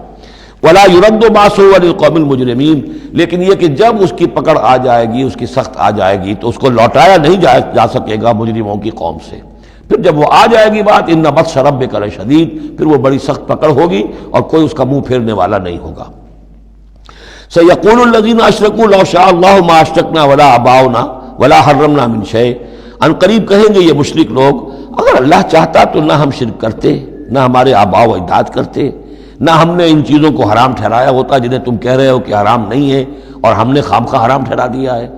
Speaker 2: وَلَا يُرَدُّ بَأْسُهُ عَنِ الْقَوْمِ الْمُجْرِمِينَ، لیکن یہ کہ جب اس کی پکڑ آ جائے گی، اس کی سخت آ جائے گی، تو اس کو لوٹایا نہیں جا سکے گا مجرموں کی قوم سے۔ پھر جب وہ آ جائے گی بات، إِنَّ بَطْشَ رَبِّكَ لَشَدِيدٌ، پھر وہ بڑی سخت پکڑ ہوگی اور کوئی اس کا منہ پھیرنے والا نہیں ہوگا۔ سَيَقُولُ الَّذِينَ أَشْرَكُوا لَوْ شَاءَ اللَّهُ مَا أَشْرَكْنَا وَلَا آبَاؤُنَا وَلَا حَرَّمْنَا مِنْ شَيْءٍ، ان قریب کہیں گے یہ مشرک لوگ، اگر اللہ چاہتا تو نہ ہم شرک کرتے، نہ ہمارے آباء و اجداد کرتے، نہ ہم نے ان چیزوں کو حرام ٹھہرایا ہوتا جنہیں تم کہہ رہے ہو کہ حرام نہیں ہے اور ہم نے خامخواہ حرام ٹھہرا دیا ہے۔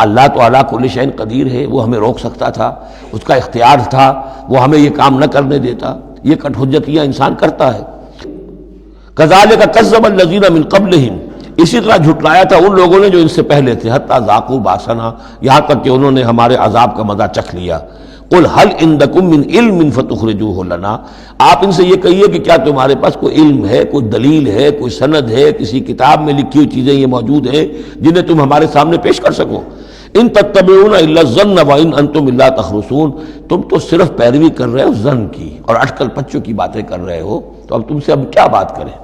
Speaker 2: اللہ تو علی کل شیء قدیر ہے، وہ ہمیں روک سکتا تھا، اس کا اختیار تھا، وہ ہمیں یہ کام نہ کرنے دیتا۔ یہ کٹ حجتیاں انسان کرتا ہے۔ کذالک کذب الذین من قبلہم، اسی طرح جھٹلایا تھا ان لوگوں نے جو ان سے پہلے تھے، حتی ذاقوا باسنا، یہاں تک کہ انہوں نے ہمارے عذاب کا مزہ چکھ لیا۔ قل هل عندکم من علم فتخرجوه لنا، آپ ان سے یہ کہیے کہ کیا تمہارے پاس کوئی علم ہے، کوئی دلیل ہے، کوئی سند ہے، کسی کتاب میں لکھی ہوئی چیزیں یہ موجود ہیں جنہیں تم ہمارے سامنے پیش کر سکو۔ ان تتبعون الا الظن وان انتم الا تخرصون، تم تو صرف پیروی کر رہے ہو ظن کی اور اٹکل پچوں کی باتیں کر رہے ہو، تو اب تم سے اب کیا بات کریں۔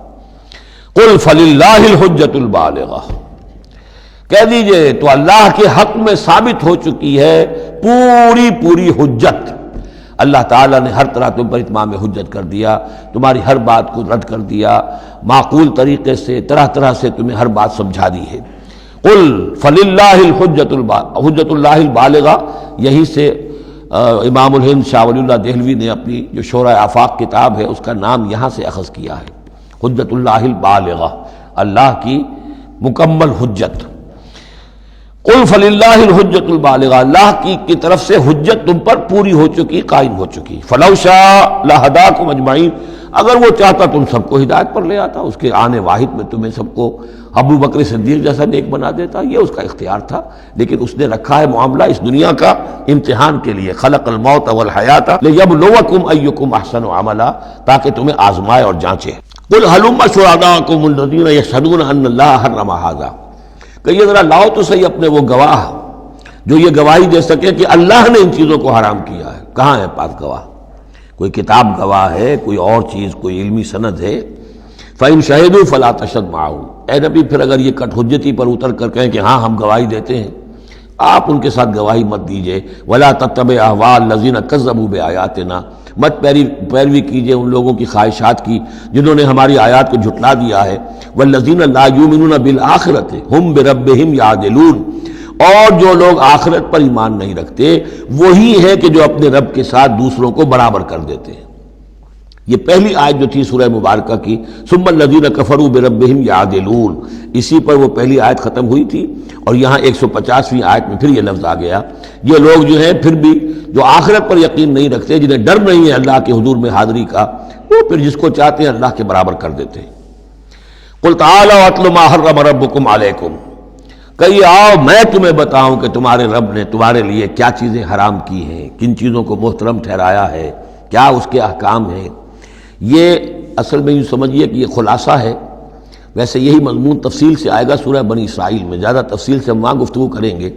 Speaker 2: قل فللہ الحجۃ البالغہ، کہہ دیجئے تو اللہ کے حق میں ثابت ہو چکی ہے پوری حجت۔ اللہ تعالیٰ نے ہر طرح تم پر اتمام حجت کر دیا، تمہاری ہر بات کو رد کر دیا، معقول طریقے سے طرح سے تمہیں ہر بات سمجھا دی ہے۔ قل فللہ حجت اللہ البالغہ، یہی سے امام الہند شاہ ولی اللہ دہلوی نے اپنی جو شورۂ آفاق کتاب ہے اس کا نام یہاں سے اخذ کیا ہے، حجت اللہ البالغہ، اللہ کی مکمل حجت۔ قل فللہ الحجت البالغہ، اللہ کی طرف سے حجت تم پر پوری ہو چکی، قائم ہو چکی۔ فلو شاء لہداکم اجمعین، اگر وہ چاہتا تم سب کو ہدایت پر لے آتا، اس کے آنے واحد میں تمہیں سب کو ابو بکر صدیق جیسا نیک بنا دیتا، یہ اس کا اختیار تھا، لیکن اس نے رکھا ہے معاملہ اس دنیا کا امتحان کے لیے۔ خلق الموت والحیات لیبلوکم ایکم احسن عملا، تاکہ تمہیں آزمائے اور جانچے۔ قل ہلم شہداءکم الذین یشہدون ان اللہ حرم ھذا، کہ یہ ذرا لاؤ تو صحیح اپنے وہ گواہ جو یہ گواہی دے سکے کہ اللہ نے ان چیزوں کو حرام کیا ہے۔ کہاں ہے پاس گواہ؟ کوئی کتاب گواہ ہے، کوئی اور چیز، کوئی علمی سند ہے؟ فَإِن شَهِدُوا فَلَا تَشْهَدْ مَعَهُمْ، اے نبی پھر اگر یہ کٹ حجتی پر اتر کر کہیں کہ ہاں ہم گواہی دیتے ہیں، آپ ان کے ساتھ گواہی مت دیجئے۔ وَلَا تَتَّبِعْ أَهْوَاءَ الَّذِينَ كَذَّبُوا بِآيَاتِنَا، مت پیروی کیجئے ان لوگوں کی خواہشات کی جنہوں نے ہماری آیات کو جھٹلا دیا ہے۔ وَالَّذِينَ لَا يُؤْمِنُونَ بِالْآخِرَةِ هُمْ بِرَبِّهِمْ يَعْدِلُونَ، اور جو لوگ آخرت پر ایمان نہیں رکھتے وہی ہے کہ جو اپنے رب کے ساتھ دوسروں کو برابر کر دیتے ہیں۔ یہ پہلی آیت جو تھی سورہ مبارکہ کی ثم الذین کفروا بربہم یعدلون، اسی پر وہ پہلی آیت ختم ہوئی تھی، اور یہاں 150ویں آیت میں پھر یہ لفظ آ گیا۔ یہ لوگ جو ہیں پھر بھی جو آخرت پر یقین نہیں رکھتے، جنہیں ڈر نہیں ہے اللہ کے حضور میں حاضری کا، وہ پھر جس کو چاہتے ہیں اللہ کے برابر کر دیتے ہیں۔ قل تعالوا اتل ما حرم ربکم علیکم، کہیے آؤ میں تمہیں بتاؤں کہ تمہارے رب نے تمہارے لیے کیا چیزیں حرام کی ہیں، کن چیزوں کو محترم ٹھہرایا ہے، کیا اس کے احکام ہیں۔ یہ اصل میں یوں سمجھیے کہ یہ خلاصہ ہے، ویسے یہی مضمون تفصیل سے آئے گا سورہ بنی اسرائیل میں، زیادہ تفصیل سے ہم وہاں گفتگو کریں گے،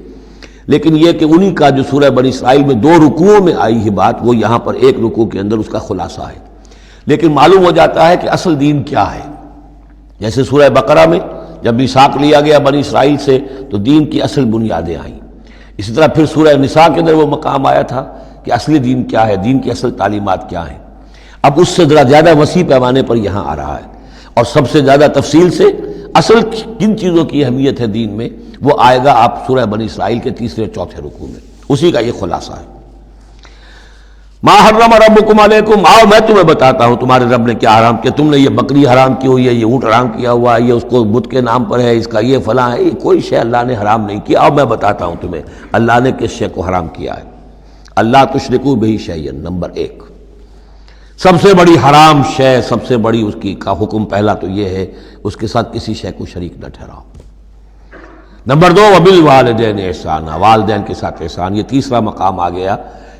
Speaker 2: لیکن یہ کہ انہی کا جو سورہ بنی اسرائیل میں 2 رکوعوں میں آئی ہے بات، وہ یہاں پر 1 رکوع کے اندر اس کا خلاصہ ہے۔ لیکن معلوم ہو جاتا ہے کہ اصل دین کیا ہے۔ جیسے سورہ بقرہ میں جب میثاق لیا گیا بنی اسرائیل سے تو دین کی اصل بنیادیں آئیں، اسی طرح پھر سورہ نساء کے اندر وہ مقام آیا تھا کہ اصلی دین کیا ہے، دین کی اصل تعلیمات کیا ہیں۔ اب اس سے ذرا زیادہ وسیع پیمانے پر یہاں آ رہا ہے، اور سب سے زیادہ تفصیل سے اصل کن چیزوں کی اہمیت ہے دین میں وہ آئے گا آپ سورہ بنی اسرائیل کے 3 اور 4 رکوع میں، اسی کا یہ خلاصہ ہے۔ ما حرم ربکم علیکم، آؤ میں تمہیں بتاتا ہوں تمہارے رب نے کیا حرام کیا۔ تم نے یہ بکری حرام کی ہوئی ہے، یہ اونٹ حرام کیا ہوا ہے، یہ اس کو بت کے نام پر ہے، اس کا یہ فلاں ہے، یہ کوئی شے اللہ نے حرام نہیں کیا۔ آؤ میں بتاتا ہوں تمہیں اللہ نے کس شے کو حرام کیا ہے۔ اللہ تشرکوا بہ شیئا، نمبر 1 سب سے بڑی حرام شے، سب سے بڑی اس کی کا حکم پہلا تو یہ ہے اس کے ساتھ کسی شے کو شریک نہ ٹھہراؤ۔ نمبر 2 وبالوالدین احسانا، والدین کے ساتھ احسان، یہ تیسرا مقام آ گیا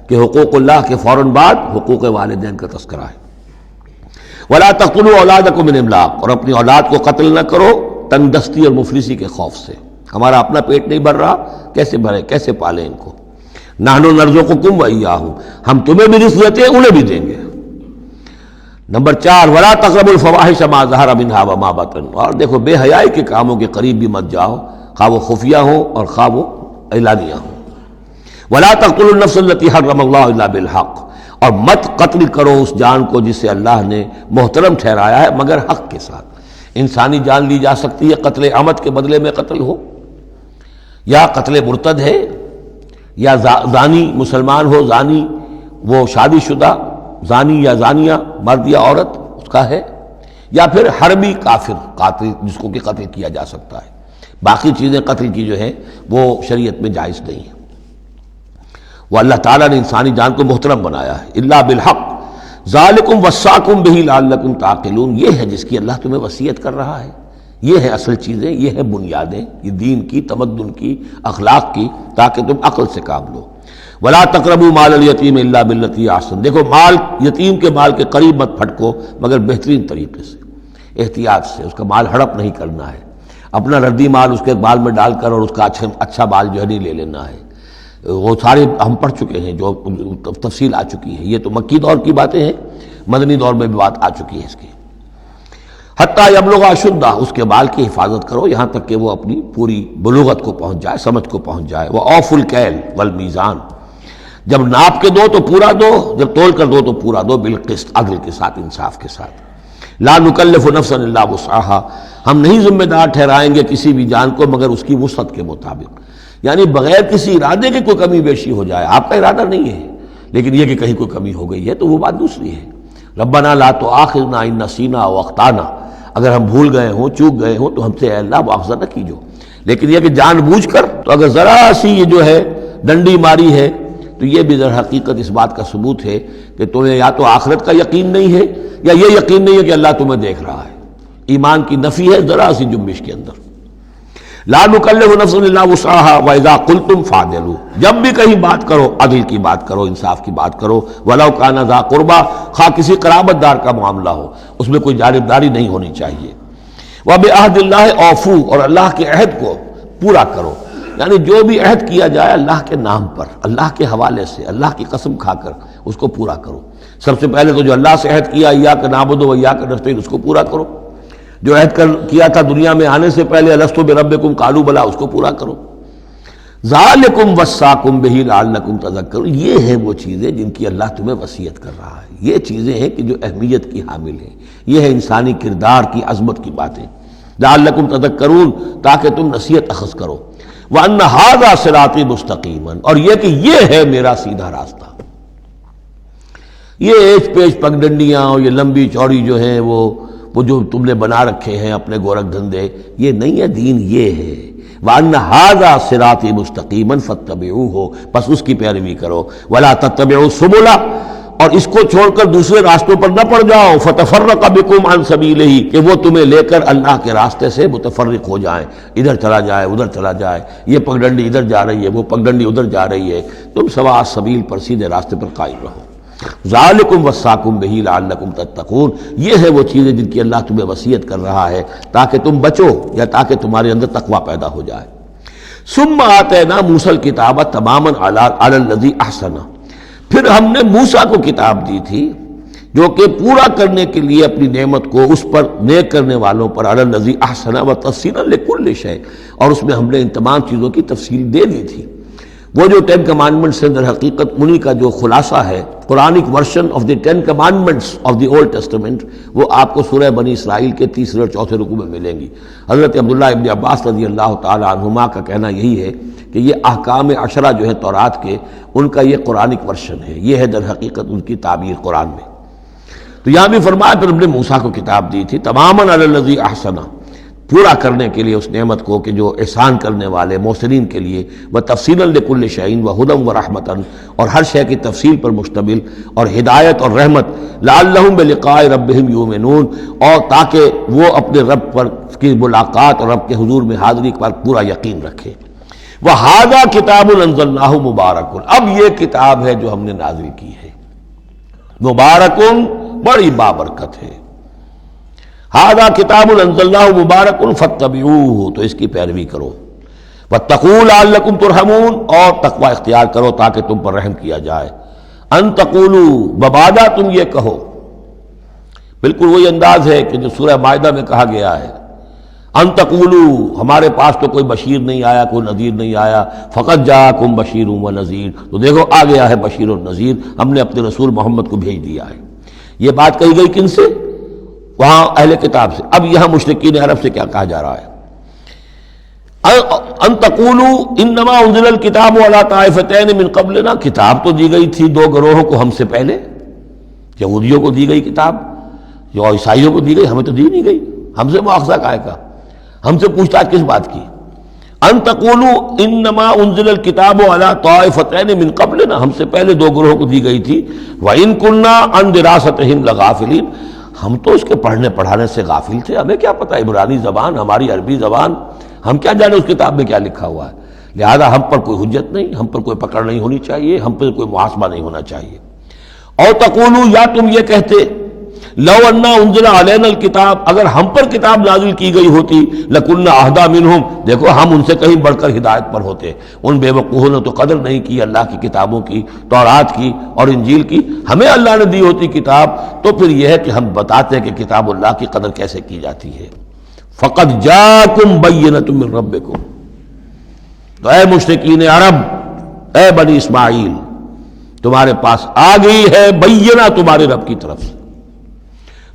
Speaker 2: کہ حقوق اللہ کے فوراً بعد حقوق والدین کا تذکرہ ہے۔ ولا تقتلوا اولادکم من املاق، اور اپنی اولاد کو قتل نہ کرو تنگ دستی اور مفلسی کے خوف سے۔ ہمارا اپنا پیٹ نہیں بھر رہا، کیسے بھرے، کیسے پالیں ان کو۔ نحن نرزقکم وإیاہم، ہم تمہیں بھی رزق دیتے ہیں انہیں بھی دیں گے۔ نمبر 4 ولا تقربوا الفواحش ما ظہر منها وما بطن، اور دیکھو بے حیائی کے کاموں کے قریب بھی مت جاؤ، خواہ وہ خفیہ ہو اور خواہ وہ اعلانیہ ہو۔ ولا تقتلوا النفس التي حرم الله الا بالحق، اور مت قتل کرو اس جان کو جسے اللہ نے محترم ٹھہرایا ہے مگر حق کے ساتھ۔ انسانی جان لی جا سکتی ہے قتل عمد کے بدلے میں قتل ہو، یا قتل مرتد ہے، یا زانی مسلمان ہو، زانی وہ شادی شدہ زانی یا زانیہ مرد یا عورت اس کا ہے، یا پھر حربی کافر قاتل جس کو کہ قتل کیا جا سکتا ہے۔ باقی چیزیں قتل کی جو ہیں وہ شریعت میں جائز نہیں ہیں۔ وہ اللہ تعالیٰ نے انسانی جان کو محترم بنایا ہے۔ الا بالحق ذالکم وصاکم بہ لعلکم تعقلون، یہ ہے جس کی اللہ تمہیں وصیت کر رہا ہے، یہ ہے اصل چیزیں، یہ ہے بنیادیں، یہ دین کی، تمدن کی، اخلاق کی، تاکہ تم عقل سے کام لو۔ ولا تقربوا مال الیتیم الا بالتی احسن، دیکھو مال یتیم کے مال کے قریب مت پھٹکو مگر بہترین طریقے سے، احتیاط سے، اس کا مال ہڑپ نہیں کرنا ہے، اپنا ردی مال اس کے بال میں ڈال کر اور اس کا اچھا بال جو ہے نہیں لے لینا ہے۔ وہ سارے ہم پڑھ چکے ہیں، جو تفصیل آ چکی ہے، یہ تو مکی دور کی باتیں ہیں، مدنی دور میں بھی بات آ چکی ہے اس کی۔ حتیٰ یبلغ اشدہ، اس کے بال کی حفاظت کرو یہاں تک کہ وہ اپنی پوری بلوغت کو پہنچ جائے، سمجھ کو پہنچ جائے۔ وَأَوْفُوا الْكَيْلَ وَالْمِيزَانَ، جب ناپ کے دو تو پورا دو، جب تول کر دو تو پورا دو، بالقسط، عدل کے ساتھ، انصاف کے ساتھ۔ لا نکلف نفسا الا وسعها، ہم نہیں ذمہ دار ٹھہرائیں گے کسی بھی جان کو مگر اس کی وسعت کے مطابق، یعنی بغیر کسی ارادے کے کوئی کمی بیشی ہو جائے، آپ کا ارادہ نہیں ہے لیکن یہ کہ کہیں کوئی کمی ہو گئی ہے تو وہ بات دوسری ہے۔ ربنا لا تؤاخذنا ان نسینا او اخطانا، اگر ہم بھول گئے ہوں، چوک گئے ہوں تو ہم سے اے اللہ مواخذہ نہ کیجو، لیکن یہ کہ جان بوجھ کر، تو اگر ذرا سی یہ جو ہے ڈنڈی ماری ہے تو یہ بھی در حقیقت اس بات کا ثبوت ہے کہ تمہیں یا تو آخرت کا یقین نہیں ہے یا یہ یقین نہیں ہے کہ اللہ تمہیں دیکھ رہا ہے۔ ایمان کی نفی ہے ذرا سی جنبش کے اندر۔ لا نکلف نفسا الا وسعها واذا قلتم فاعدلوا، جب بھی کہیں بات کرو عدل کی بات کرو، انصاف کی بات کرو، ولو کان ذا قربا، خواہ کسی قرابت دار کا معاملہ ہو، اس میں کوئی جانبداری نہیں ہونی چاہیے۔ وبعہد اللہ اوفو، اور اللہ کے عہد کو پورا کرو، یعنی جو بھی عہد کیا جائے اللہ کے نام پر، اللہ کے حوالے سے، اللہ کی قسم کھا کر اس کو پورا کرو۔ سب سے پہلے تو جو اللہ سے عہد کیا ایاک نعبد و ایاک نستعین، اس کو پورا کرو۔ جو عہد کیا تھا دنیا میں آنے سے پہلے الستو بربکم قالوا بلا، اس کو پورا کرو۔ ذالکم وصاکم بہ لعلکم تذکرون، یہ ہے وہ چیزیں جن کی اللہ تمہیں وصیت کر رہا ہے، یہ چیزیں ہیں کہ جو اہمیت کی حامل ہیں، یہ ہے انسانی کردار کی عظمت کی باتیں، لعلکم تذکرون، تاکہ تم نصیحت اخذ کرو۔ وَأَنَّ هَذَا صِرَاطِي مُسْتَقِيمًا، اور یہ کہ یہ ہے میرا سیدھا راستہ۔ یہ ایج پیش پگڈنڈیاں اور یہ لمبی چوڑی جو ہیں وہ جو تم نے بنا رکھے ہیں اپنے گورکھ دھندے، یہ نہیں ہے دین، یہ ہے وَأَنَّ هَذَا صِرَاطِي مُسْتَقِيمًا فَاتَّبِعُوهُ، بس اس کی پیروی کرو۔ وَلَا تَتَّبِعُوا السُّبُلَ، اور اس کو چھوڑ کر دوسرے راستوں پر نہ پڑ جاؤ، فَتَفَرَّقَ بِكُمْ عَنْ سَبِيلِهِ، کہ وہ تمہیں لے کر اللہ کے راستے سے متفرق ہو جائیں، ادھر چلا جائے ادھر چلا جائے، یہ پگڈنڈی ادھر جا رہی ہے وہ پگڈنڈی ادھر جا رہی ہے، تم سواء السبیل پر سیدھے راستے پر قائم رہو۔ ذالکم وصاکم بہ لعلکم تتقون، یہ ہے وہ چیزیں جن کی اللہ تمہیں وصیت کر رہا ہے تاکہ تم بچو، یا تاکہ تمہارے اندر تقوی پیدا ہو جائے۔ ثم آتینا موسیٰ الکتاب تماما علی الذی احسن، پھر ہم نے موسیٰ کو کتاب دی تھی جو کہ پورا کرنے کے لیے اپنی نعمت کو اس پر نیک کرنے والوں پر، علی الذی احسن وتفصیلا لکل شیء، اور اس میں ہم نے ان تمام چیزوں کی تفصیل دے دی تھی۔ وہ جو 10 کمانڈمنٹس ہیں در حقیقت انہی کا جو خلاصہ ہے، Quranic version of the 10 commandments of the old testament, وہ آپ کو سورہ بنی اسرائیل کے 3 اور 4 رکوع میں ملیں گی۔ حضرت عبداللہ ابن عباس رضی اللہ تعالی عنہما کا کہنا یہی ہے کہ یہ احکام عشرہ جو ہے تورات کے، ان کا یہ قرآنک ورژن ہے، یہ ہے در حقیقت ان کی تعبیر قرآن میں۔ تو یہاں بھی فرمایا پھر ہم نے موسیٰ کو کتاب دی تھی تماما علی الذی احسن، پورا کرنے کے لیے اس نعمت کو کہ جو احسان کرنے والے محسنین کے لیے، وتفصیلا لکل شیء وہدی ورحمۃ، اور ہر شے کی تفصیل پر مشتمل اور ہدایت اور رحمت، لعلہم بلقاء ربہم یؤمنون، اور تاکہ وہ اپنے رب پر کی ملاقات اور رب کے حضور میں حاضری پر پورا یقین رکھے۔ وہذا کتاب انزلناہ مبارک، اب یہ کتاب ہے جو ہم نے نازل کی ہے، مبارک، بڑی بابرکت ہے۔ ھذا کتاب انزلناہ مبارک فاتبعوہ، تو اس کی پیروی کرو۔ واتقوا لعلکم ترحمون، اور تقوی اختیار کرو تاکہ تم پر رحم کیا جائے۔ ان تقولوا، ببادا تم یہ کہو، بالکل وہی انداز ہے کہ جو سورہ مائدہ میں کہا گیا ہے، ان تقولوا، ہمارے پاس تو کوئی بشیر نہیں آیا، کوئی نذیر نہیں آیا، فقط جاءکم بشیر و نذیر، تو دیکھو آ گیا ہے بشیر و نذیر، ہم نے اپنے رسول محمد کو بھیج دیا ہے۔ یہ بات کہی گئی کن سے؟ وہاں اہل کتاب سے۔ اب یہاں مشرکین عرب سے کیا کہا جا رہا ہے؟ ان تقولوا انما انزل الکتاب علی طائفتین من قبلنا، کتاب تو دی گئی تھی 2 گروہوں کو ہم سے پہلے، یہودیوں کو دی گئی کتاب، جو عیسائیوں کو دی گئی، ہمیں تو دی نہیں گئی، ہم سے مواخذہ کائے کا، ہم سے پوچھ تاچھ کس بات کی؟ ان تقولوا انما انزل الکتاب علی طائفتین من قبلنا، ہم سے پہلے 2 گروہوں کو دی گئی تھی، وان كنا عن دراستہم لغافلین، ہم تو اس کے پڑھنے پڑھانے سے غافل تھے، ہمیں کیا پتہ عبرانی زبان، ہماری عربی زبان، ہم کیا جانے اس کتاب میں کیا لکھا ہوا ہے، لہذا ہم پر کوئی حجت نہیں، ہم پر کوئی پکڑ نہیں ہونی چاہیے، ہم پر کوئی محاسبہ نہیں ہونا چاہیے۔ اور تقولوا، یا تم یہ کہتے، لو انا انزل علینا الکتاب، اگر ہم پر کتاب نازل کی گئی ہوتی، لکنا اہدی منہم، دیکھو ہم ان سے کہیں بڑھ کر ہدایت پر ہوتے۔ ان بے وقوفوں نے تو قدر نہیں کی اللہ کی کتابوں کی، تورات کی اور انجیل کی، ہمیں اللہ نے دی ہوتی کتاب تو پھر یہ ہے کہ ہم بتاتے ہیں کہ کتاب اللہ کی قدر کیسے کی جاتی ہے۔ فقد جاءکم بینۃ من ربکم، تو اے مشرکین عرب، اے بنی اسماعیل، تمہارے پاس آ گئی ہے بینہ تمہارے رب کی طرف سے،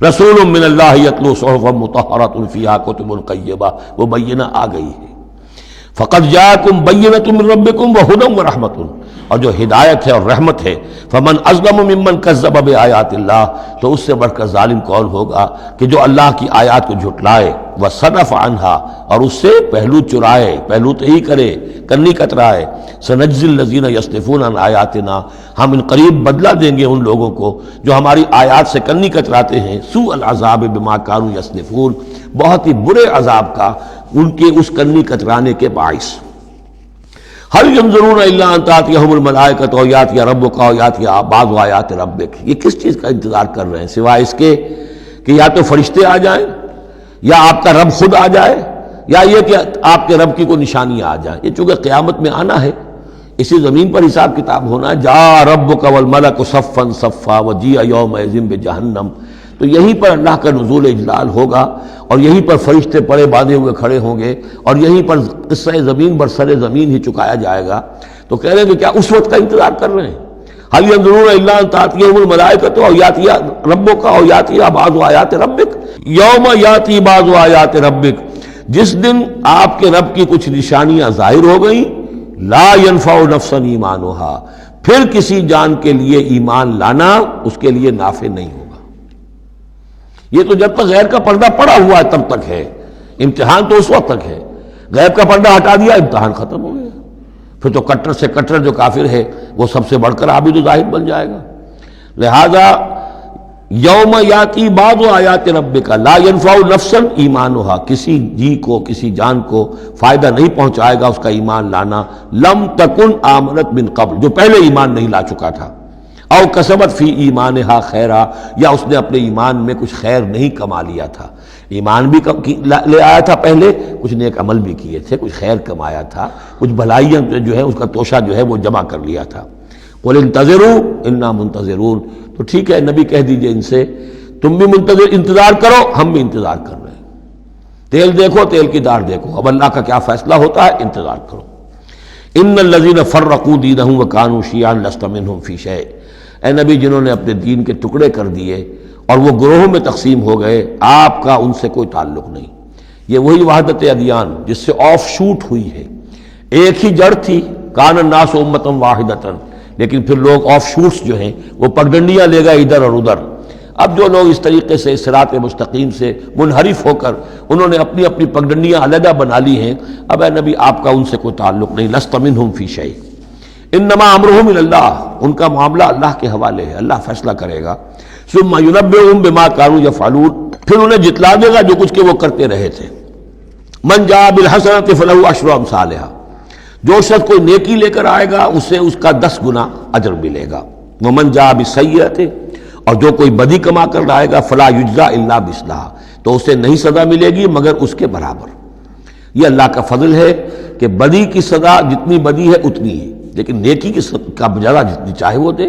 Speaker 2: رسول من اللہ یتلو صحفا مطہرۃ فیہا کتب قیمہ، وہ بینہ آ گئی ہے۔ فقد جاءکم بینۃ من ربکم وہدی ورحمۃ، اور جو ہدایت ہے اور رحمت ہے، فمن اظلم ممن کذب بآیات اللہ، تو اس سے بڑھ کر ظالم کون ہوگا کہ جو اللہ کی آیات کو جھٹلائے، وصدف عنہا، اور اس سے پہلو چرائے، پہلو تہی کرے، کنی کترائے۔ سنجزی الذین یصدفون عن آیاتنا، ہم ان قریب بدلہ دیں گے ان لوگوں کو جو ہماری آیات سے کنی کتراتے ہیں، سوء العذاب بما کانوا یصدفون، بہت ہی برے عذاب کا ان کے اس کنی کترانے کے باعث۔ هل ينظرون الا ان تاتيهم الملائکۃ او یاتی ربک او یاتی بعض آیات ربک، یہ کس چیز کا انتظار کر رہے ہیں سوائے اس کے کہ یا تو فرشتے آ جائیں، یا آپ کا رب خود آ جائے، یا یہ کہ آپ کے رب کی کوئی نشانیاں آ جائیں۔ یہ چونکہ قیامت میں آنا ہے، اسی زمین پر حساب کتاب ہونا ہے۔ جاء ربک والملک صفا صفا وجیء یومئذ بجہنم، تو یہیں پر اللہ کا نزول اجلال ہوگا، اور یہیں پر فرشتے پڑے باندھے ہوئے کھڑے ہوں گے، اور یہیں پر قصہ زمین بر سر زمین ہی چکایا جائے گا۔ تو کہہ رہے ہیں کہ کیا اس وقت کا انتظار کر رہے ہیں؟ حل ينظرون الا ان تأتيهم الملائکۃ او یاتی ربک او یاتی بعض آیات ربک یوم یاتی بعض آیات ربک، جس دن آپ کے رب کی کچھ نشانیاں ظاہر ہو گئیں، لا ينفع نفسا ایمانها، پھر کسی جان کے لیے ایمان لانا اس کے لیے نافع نہیں ہوگا۔ یہ تو جب تک غیر کا پردہ پڑا ہوا ہے تب تک ہے، امتحان تو اس وقت تک ہے۔ غیب کا پردہ ہٹا دیا، امتحان ختم ہو گیا، پھر تو کٹر سے کٹر جو کافر ہے وہ سب سے بڑھ کر عابد و زاہد بن جائے گا۔ لہذا یوم یاتی بعض آیات ربک لا ينفع نفسا ایمانها، کسی جی کو کسی جان کو فائدہ نہیں پہنچائے گا اس کا ایمان لانا، لم تکن آمنت من قبل، جو پہلے ایمان نہیں لا چکا تھا، او کسبت فی ایمانها خیرا، یا اس نے اپنے ایمان میں کچھ خیر نہیں کما لیا تھا، ایمان بھی لے آیا تھا پہلے، کچھ نیک عمل بھی کیے تھے، کچھ خیر کمایا تھا، کچھ بھلائیاں جو ہے اس کا توشہ جو ہے وہ جمع کر لیا تھا۔ قل انتظروا انا منتظرون، تو ٹھیک ہے نبی کہہ دیجئے ان سے تم بھی انتظار کرو، ہم بھی انتظار کر رہے ہیں، تیل دیکھو تیل کی دار دیکھو، اب اللہ کا کیا فیصلہ ہوتا ہے انتظار کرو۔ ان الذین فرقوا دینہم وکانوا شیعا لست منہم فی شیء، اے نبی جنہوں نے اپنے دین کے ٹکڑے کر دیے اور وہ گروہوں میں تقسیم ہو گئے، آپ کا ان سے کوئی تعلق نہیں۔ یہ وہی وحدت ادیان جس سے آف شوٹ ہوئی ہے، ایک ہی جڑ تھی، کان الناس امۃ واحدۃ، لیکن پھر لوگ آف شوٹس جو ہیں وہ پگڈنڈیاں لے گئے ادھر اور ادھر۔ اب جو لوگ اس طریقے سے صراط مستقیم سے منحرف ہو کر انہوں نے اپنی اپنی پگڈنڈیاں علیحدہ بنا لی ہیں، اب اے نبی آپ کا ان سے کوئی تعلق نہیں، لست منہم فی شیء، انما امرہم الی اللہ، ان کا معاملہ اللہ کے حوالے ہے، اللہ فیصلہ کرے گا۔ ثم ینبئہم بما کانوا یفعلون، پھر انہیں جتلا دے گا جو کچھ کہ وہ کرتے رہے تھے۔ من جاء بالحسنۃ فلہ عشر امثالھا، جو شخص کوئی نیکی لے کر آئے گا اسے اس کا 10 گنا اجر ملے گا۔ ومن جاء بالسیئۃ، اور جو کوئی بدی کما کر لائے گا فلا یجزا الا مثلھا، تو اسے نہیں سزا ملے گی مگر اس کے برابر۔ یہ اللہ کا فضل ہے کہ بدی کی سزا جتنی بدی ہے اتنی ہے، لیکن نیکی کی کا جزا جتنی چاہے وہ دے،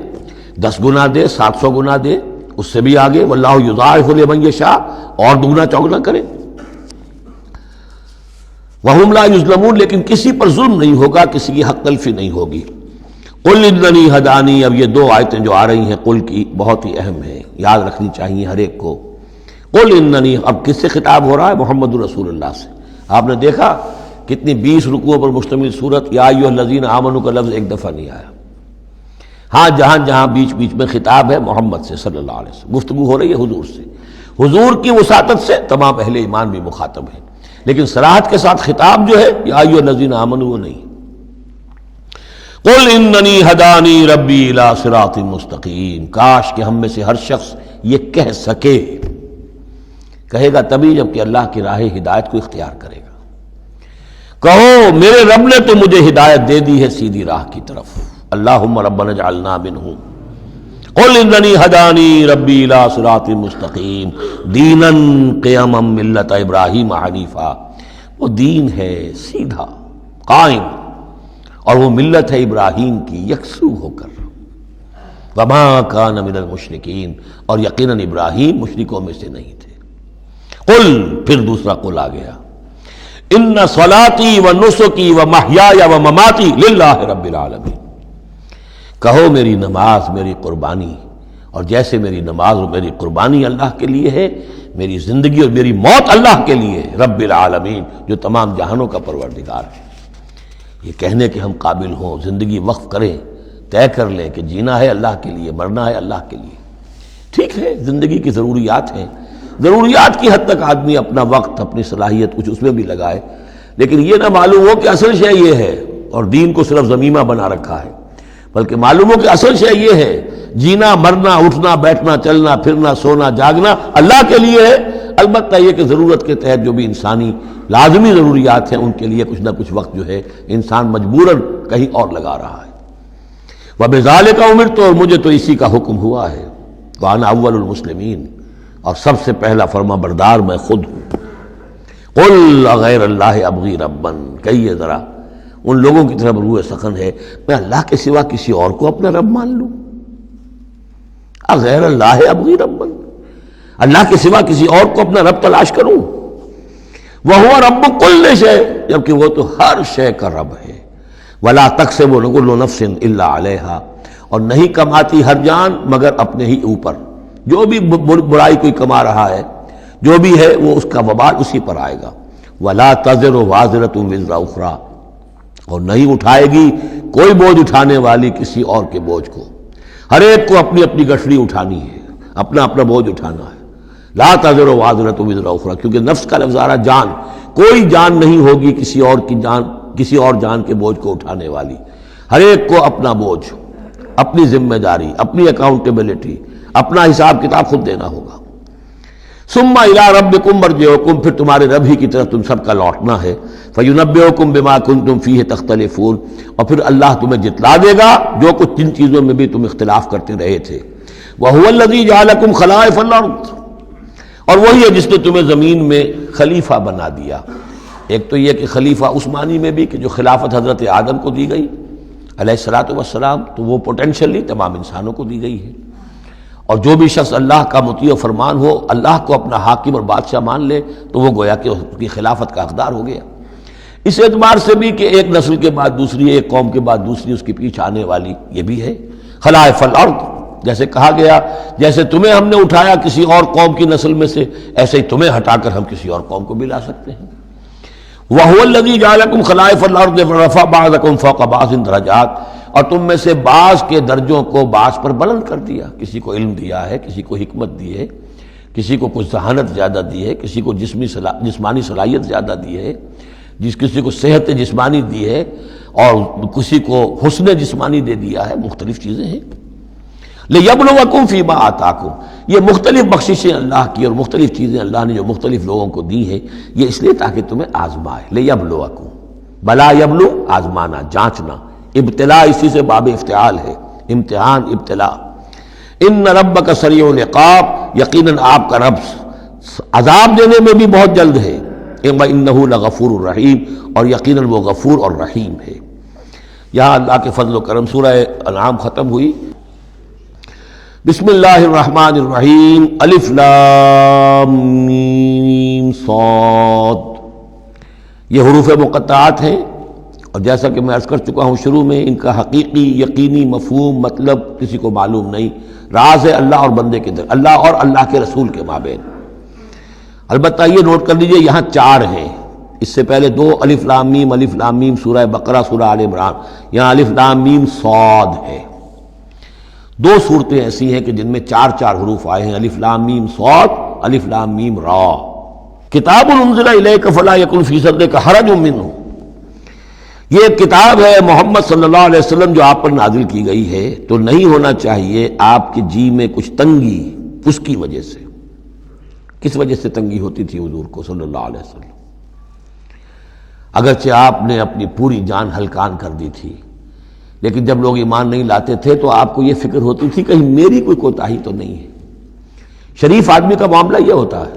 Speaker 2: 10 گنا دے، 700 گنا دے، اس سے بھی آگے، واللہ یضاعف لمن یشاء، اور دگنا چوگنا کرے۔ وہم لا یظلمون، لیکن کسی پر ظلم نہیں ہوگا، کسی کی حق تلفی نہیں ہوگی۔ قل اننی ہدانی، اب یہ 2 آیتیں جو آ رہی ہیں قل کی بہت ہی اہم ہیں، یاد رکھنی چاہیے ہر ایک کو۔ قل اننی، اب کس سے خطاب ہو رہا ہے؟ محمد رسول اللہ سے۔ آپ نے دیکھا کتنی 20 رکوعوں پر مشتمل سورت یا ایھا الذین آمنوا کا لفظ ایک دفعہ نہیں آیا۔ ہاں جہاں جہاں بیچ بیچ میں خطاب ہے محمد سے صلی اللہ علیہ وسلم، گفتگو ہو رہی ہے حضور سے، حضور کی وساطت سے تمام اہل ایمان بھی مخاطب ہیں، لیکن صراحت کے ساتھ خطاب جو ہے یا ایھا الذین آمنوا وہ نہیں۔ قل اننی ہدانی ربی الی صراط مستقیم، کاش کہ ہم میں سے ہر شخص یہ کہہ سکے، کہے گا تبھی جب کہ اللہ کی راہ ہدایت کو اختیار کرے گا۔ کہو میرے رب نے تو مجھے ہدایت دے دی ہے سیدھی راہ کی طرف، اللہم ربنا اجعلنا منہم۔ قل اننی ہدانی ربی الی صراط مستقیم دینا قیما ملت ابراہیم حنیفا، وہ دین ہے سیدھا قائم، اور وہ ملت ہے ابراہیم کی یکسو ہو کر، وما کان من المشرکین، اور یقیناً ابراہیم مشرکوں میں سے نہیں تھے۔ قل، پھر دوسرا قل آ گیا، ان صلاتی و نسکی و محیای و مماتی للہ رب العالمین، کہو میری نماز میری قربانی، اور جیسے میری نماز اور میری قربانی اللہ کے لیے ہے، میری زندگی اور میری موت اللہ کے لیے ہے، رب العالمین جو تمام جہانوں کا پروردگار ہے۔ یہ کہنے کے ہم قابل ہوں، زندگی وقف کریں، طے کر لیں کہ جینا ہے اللہ کے لیے، مرنا ہے اللہ کے لیے۔ ٹھیک ہے زندگی کی ضروریات ہیں، ضروریات کی حد تک آدمی اپنا وقت اپنی صلاحیت کچھ اس میں بھی لگائے، لیکن یہ نہ معلوم ہو کہ اصل شے یہ ہے اور دین کو صرف ضمیمہ بنا رکھا ہے، بلکہ معلوم ہو کہ اصل شے یہ ہے، جینا مرنا اٹھنا بیٹھنا چلنا پھرنا سونا جاگنا اللہ کے لیے ہے، البتہ یہ کہ ضرورت کے تحت جو بھی انسانی لازمی ضروریات ہیں ان کے لیے کچھ نہ کچھ وقت جو ہے انسان مجبوراً کہیں اور لگا رہا ہے۔ وَبِذَلِكَ أُمِرْتُ، اور مجھے تو اسی کا حکم ہوا ہے، وَأَنَا أَوَّلُ الْمُسْلِمِينَ، اور سب سے پہلا فرما بردار میں خود ہوں۔ قُلْ أَغَيْرَ اللَّهِ أَبْغِي رَبًّا، کہیے ذرا ان لوگوں کی طرف روح سخن ہے، میں اللہ کے سوا کسی اور کو اپنا رب مان لوں؟ اغیر اللہ ابغی ربًا، اللہ کے سوا کسی اور کو اپنا رب تلاش کروں؟ وَهُوَ رَبُّ كُلِّ شَيْءٍ، جبکہ وہ تو ہر شے کا رب ہے۔ وَلَا تَكْسِبُ كُلُّ نَفْسٍ إِلَّا عَلَيْهَا، اور نہیں کماتی ہر جان مگر اپنے ہی اوپر۔ جو بھی برائی کوئی کما رہا ہے، جو بھی ہے، وہ اس کا وبال اسی پر آئے گا۔ وَلَا تَزِرُ وَازِرَةٌ وِزْرَ أُخْرَىٰ، اور نہیں اٹھائے گی کوئی بوجھ اٹھانے والی کسی اور کے بوجھ کو۔ ہر ایک کو اپنی اپنی گٹھڑی اٹھانی ہے، اپنا اپنا بوجھ اٹھانا ہے۔ لا تزر وازرۃ وزر اخری، کیونکہ نفس کا لفظ آ رہا جان، کوئی جان نہیں ہوگی کسی اور کی جان، کسی اور جان کے بوجھ کو اٹھانے والی۔ ہر ایک کو اپنا بوجھ، اپنی ذمہ داری، اپنی اکاؤنٹیبلٹی، اپنا حساب کتاب خود دینا ہوگا۔ ثم الی ربکم مرجعکم، پھر تمہارے رب ہی کی طرف تم سب کا لوٹنا ہے۔ فینبئکم بما کنتم فیہ تختلفون، اور پھر اللہ تمہیں جتلا دے گا جو کچھ جن چیزوں میں بھی تم اختلاف کرتے رہے تھے۔ وہو الذی جعلکم خلائف الارض، اور وہی ہے جس نے تمہیں زمین میں خلیفہ بنا دیا۔ ایک تو یہ کہ خلیفہ عثمانی میں بھی کہ جو خلافت حضرت آدم کو دی گئی علیہ الصلوۃ والسلام، تو وہ پوٹینشلی تمام انسانوں کو دی گئی ہے۔ اور جو بھی شخص اللہ کا مطیع و فرمان ہو، اللہ کو اپنا حاکم اور بادشاہ مان لے، تو وہ گویا کہ اس کی خلافت کا حقدار ہو گیا۔ اس اعتبار سے بھی کہ ایک نسل کے بعد دوسری، ایک قوم کے بعد دوسری اس کے پیچھے آنے والی، یہ بھی ہے خلائف الارض۔ جیسے کہا گیا جیسے تمہیں ہم نے اٹھایا کسی اور قوم کی نسل میں سے، ایسے ہی تمہیں ہٹا کر ہم کسی اور قوم کو بھی لا سکتے ہیں۔ وَهُوَ الَّذِي جَعَلَكُمْ خَلَائِفَ الْأَرْضِ وَرَفَعَ بَعْضَكُمْ فَوْقَ بَعْضٍ دَرَجَاتٍ، اور تم میں سے بعض کے درجوں کو بعض پر بلند کر دیا۔ کسی کو علم دیا ہے، کسی کو حکمت دی ہے، کسی کو کچھ ذہانت زیادہ دی ہے، کسی کو جسمانی صلاحیت زیادہ دی ہے، کسی کو صحت جسمانی دی ہے، اور کسی کو حسن جسمانی دے دیا ہے۔ مختلف چیزیں ہیں۔ لِيَبْلُوَكُمْ فِي مَا آتَاكُمْ، یہ مختلف بخششیں اللہ کی اور مختلف چیزیں اللہ نے جو مختلف لوگوں کو دی ہیں، یہ اس لیے تاکہ تمہیں آزمائے۔ لِيَبْلُوَكُمْ، بلا یبلو، آزمانا، جانچنا۔ ابتلاء اسی سے باب افتعال ہے، امتحان، ابتلاء۔ ان ربک سریع العقاب، یقیناً آپ کا رب عذاب دینے میں بھی بہت جلد ہے۔ وَإِنَّهُ لَغَفُورٌ رَحِيمٌ، اور یقیناً وہ غفور اور رحیم ہے۔ یہاں اللہ کے فضل و کرم سورہ انعام ختم ہوئی۔ بسم اللہ الرحمن الرحیم۔ الف لام میم صاد، یہ حروف مقطعات ہیں، اور جیسا کہ میں عرض کر چکا ہوں شروع میں، ان کا حقیقی یقینی مفہوم مطلب کسی کو معلوم نہیں، راز ہے اللہ اور بندے کے در، اللہ اور اللہ کے رسول کے مابین۔ البتہ یہ نوٹ کر لیجئے یہاں 4 ہیں، اس سے پہلے 2 الف لام میم سورہ بقرہ، سورہ آل عمران، یہاں الف لام میم صاد ہے۔ 2 صورتیں ایسی ہیں کہ جن میں 4 حروف آئے ہیں، الف لام میم صاد، الف لام میم را۔ کتاب انزل الیک فلا یکن فی صدرک حرج منہ، یہ ایک کتاب ہے محمد صلی اللہ علیہ وسلم جو آپ پر نازل کی گئی ہے، تو نہیں ہونا چاہیے آپ کے جی میں کچھ تنگی اس کی وجہ سے۔ کس وجہ سے تنگی ہوتی تھی حضور کو صلی اللہ علیہ وسلم؟ اگرچہ آپ نے اپنی پوری جان ہلکان کر دی تھی، لیکن جب لوگ ایمان نہیں لاتے تھے تو آپ کو یہ فکر ہوتی تھی کہیں میری کوئی کوتاہی تو نہیں ہے۔ شریف آدمی کا معاملہ یہ ہوتا ہے،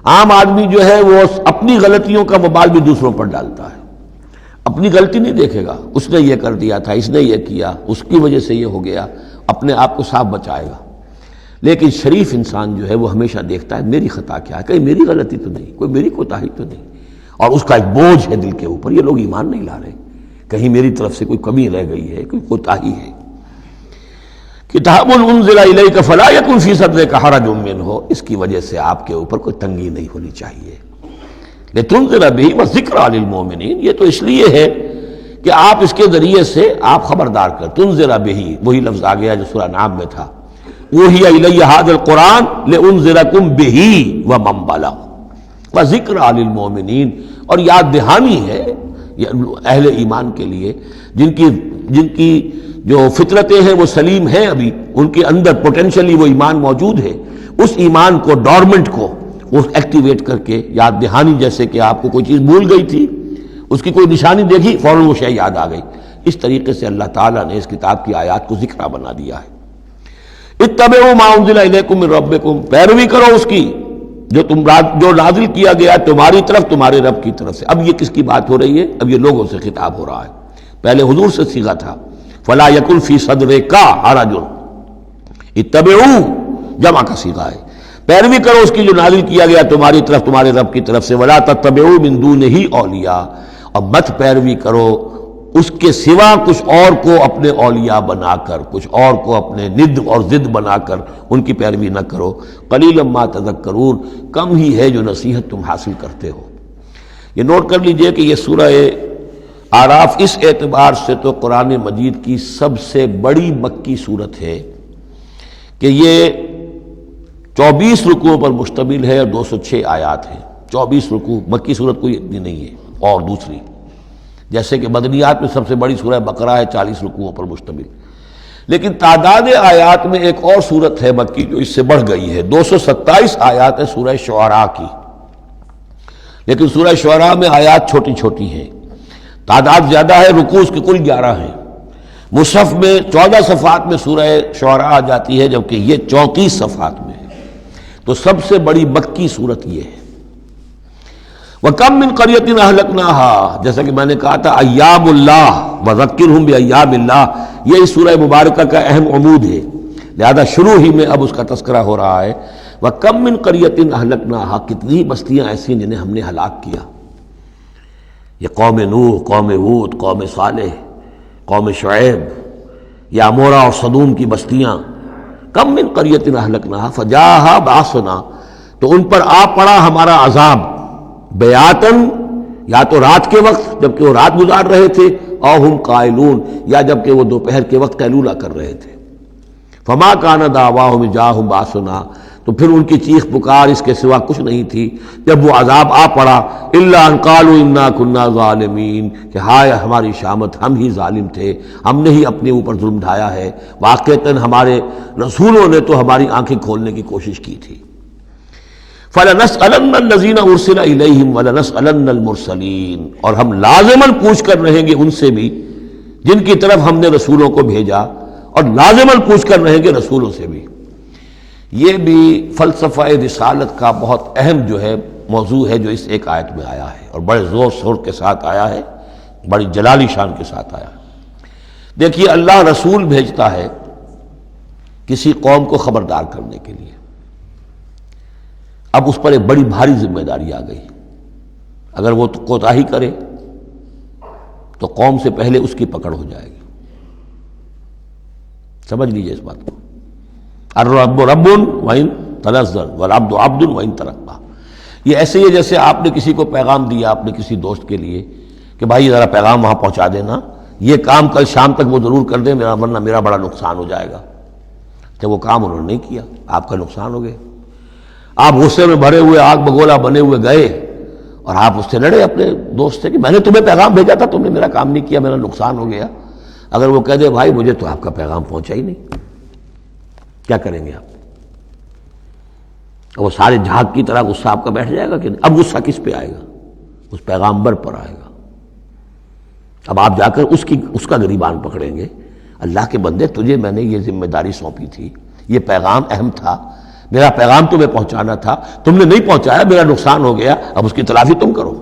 Speaker 2: عام آدمی جو ہے وہ اپنی غلطیوں کا وبال بھی دوسروں پر ڈالتا ہے، اپنی غلطی نہیں دیکھے گا، اس نے یہ کر دیا تھا، اس نے یہ کیا، اس کی وجہ سے یہ ہو گیا، اپنے آپ کو صاف بچائے گا۔ لیکن شریف انسان جو ہے وہ ہمیشہ دیکھتا ہے میری خطا کیا ہے، کہیں میری غلطی تو نہیں، کوئی میری کوتاہی تو نہیں، اور اس کا ایک بوجھ ہے دل کے اوپر، یہ لوگ ایمان نہیں لا رہے، کہیں میری طرف سے کوئی کمی رہ گئی ہے، کوئی کوتاہی ہے۔ کتاب انزل الیک فلا یکن فی صدرک حرج منہ، اس کی وجہ سے آپ کے اوپر کوئی تنگی نہیں ہونی چاہیے۔ لتنذر بہ وذکریٰ للمؤمنین، یہ تو اس لیے ہے کہ آپ اس کے ذریعے سے آپ خبردار کر، تنذر بہ، وہی لفظ آ گیا جو سورہ انعام میں تھا، اوحی الی ھذا القرآن لانذرکم بہ ومن بلغ وذکریٰ للمؤمنین، اور یاد دہانی ہے اہل ایمان کے لیے جن کی جو فطرتیں ہیں وہ سلیم ہیں، ابھی ان کے اندر پوٹینشلی وہ ایمان موجود ہے، اس ایمان کو، ڈورمنٹ کو وہ ایکٹیویٹ کر کے یاد دہانی، جیسے کہ آپ کو کوئی چیز بھول گئی تھی، اس کی کوئی نشانی دیکھی فوراً وہ شے یاد آ گئی، اس طریقے سے اللہ تعالیٰ نے اس کتاب کی آیات کو ذکرہ بنا دیا ہے۔ اتبعوا ما انزل الیکم من ربکم، پیروی کرو اس کی جو نازل کیا گیا تمہاری طرف تمہارے رب کی طرف سے۔ اب یہ کس کی بات ہو رہی ہے؟ اب یہ لوگوں سے خطاب ہو رہا ہے، پہلے حضور سے صیغہ تھا فلا یکن فی صدرک حرج، اتبعوا جمع کا صیغہ ہے، پیروی کرو اس کی جو نازل کیا گیا تمہاری طرف تمہارے رب کی طرف سے، ولا تتبعوا من دونہ اولیاء، اور مت پیروی کرو اس کے سوا کچھ اور کو اپنے اولیاء بنا کر، کچھ اور کو اپنے ند اور ضد بنا کر ان کی پیروی نہ کرو، قلیلا ما تذکرون، کم ہی ہے جو نصیحت تم حاصل کرتے ہو۔ یہ نوٹ کر لیجئے کہ یہ سورہ اعراف اس اعتبار سے تو قرآن مجید کی سب سے بڑی مکی صورت ہے کہ یہ 24 رکوعوں پر مشتمل ہے اور 206 آیات ہیں۔ 24 رکوع، مکی صورت کوئی اتنی نہیں ہے۔ اور دوسری جیسے کہ مدنیات میں سب سے بڑی سورہ بقرہ ہے، 40 رکوعوں پر مشتمل، لیکن تعداد آیات میں ایک اور سورت ہے مکی جو اس سے بڑھ گئی ہے، 227 آیات ہے سورہ شعراء کی، لیکن سورہ شعراء میں آیات چھوٹی چھوٹی ہیں، تعداد زیادہ ہے، رکوع اس کے کل 11 ہیں۔ مصحف میں 14 صفحات میں سورہ شعراء آ جاتی ہے، جبکہ یہ 34 صفحات میں ہے۔ تو سب سے بڑی مکی صورت یہ ہے۔ وَكَمْ مِنْ قَرْيَةٍ أَهْلَكْنَاهَا، جیسا کہ میں نے کہا تھا ایام اللہ وذکرہم بایام اللہ، یہ اس سورہ مبارکہ کا اہم عمود ہے، لہذا شروع ہی میں اب اس کا تذکرہ ہو رہا ہے۔ وَكَمْ مِنْ قَرْيَةٍ أَهْلَكْنَاهَا، کتنی بستیاں ایسی ہیں جنہیں ہم نے ہلاک کیا۔ یہ قوم نوح، قوم ہود، قوم صالح، قوم شعیب، یا عمورہ اور صدوم کی بستیاں۔ کم من قریۃ اہلکناہا فجاءھا باسنا، تو ان پر آ پڑا ہمارا عذاب، بیاتن، یا تو رات کے وقت جبکہ وہ رات گزار رہے تھے، او ہم قائلون، یا جبکہ وہ دوپہر کے وقت قیلولہ کر رہے تھے۔ فما کان دعواہم اذ جاءھم باسنا، تو پھر ان کی چیخ پکار اس کے سوا کچھ نہیں تھی جب وہ عذاب آ پڑا، الا ان قالوا انا كنا ظالمین، کہ ہائے ہماری شامت، ہم ہی ظالم تھے، ہم نے ہی اپنے اوپر ظلم ڈھایا ہے، واقعتاً ہمارے رسولوں نے تو ہماری آنکھیں کھولنے کی کوشش کی تھی۔ فَلَنَسْأَلَنَّ الَّذِينَ أُرْسِلَ إِلَيْهِمْ وَلَنَسْأَلَنَّ الْمُرْسَلِينَ، اور ہم لازماً پوچھ کر رہیں گے ان سے بھی جن کی طرف ہم نے رسولوں کو بھیجا، اور لازماً پوچھ کر رہیں گے رسولوں سے بھی۔ یہ بھی فلسفہ رسالت کا بہت اہم جو ہے موضوع ہے جو اس ایک آیت میں آیا ہے، اور بڑے زور شور کے ساتھ آیا ہے، بڑی جلالی شان کے ساتھ آیا ہے۔ دیکھیے اللہ رسول بھیجتا ہے کسی قوم کو خبردار کرنے کے لیے، اب اس پر ایک بڑی بھاری ذمہ داری آ گئی، اگر وہ کوتاہی کرے تو قوم سے پہلے اس کی پکڑ ہو جائے گی۔ سمجھ لیجئے اس بات کو، الرب رب وَإِن تنزل والعبد عبد وَإِن ترقى، یہ ایسے ہی جیسے آپ نے کسی کو پیغام دیا اپنے کسی دوست کے لیے کہ بھائی ذرا پیغام وہاں پہنچا دینا، یہ کام کل شام تک وہ ضرور کر دیں، ورنہ میرا بڑا نقصان ہو جائے گا۔ کہ وہ کام انہوں نے نہیں کیا، آپ کا نقصان ہو گیا، آپ غصے میں بھرے ہوئے آگ بگولا بنے ہوئے گئے اور آپ اس سے لڑے اپنے دوست سے کہ میں نے تمہیں پیغام بھیجا تھا، تم نے میرا کام نہیں کیا، میرا نقصان ہو گیا۔ اگر وہ کہہ دے بھائی مجھے تو آپ کا پیغام پہنچا ہی نہیں، کیا کریں گے آپ؟ وہ سارے جھاگ کی طرح غصہ آپ کا بیٹھ جائے گا کہ نہیں؟ اب غصہ کس پہ آئے گا؟ اس پیغامبر پر آئے گا۔ اب آپ جا کر اس کا گریبان پکڑیں گے، اللہ کے بندے تجھے میں نے یہ ذمہ داری سونپی تھی، یہ پیغام اہم تھا، میرا پیغام تمہیں پہنچانا تھا، تم نے نہیں پہنچایا، میرا نقصان ہو گیا، اب اس کی تلافی تم کرو۔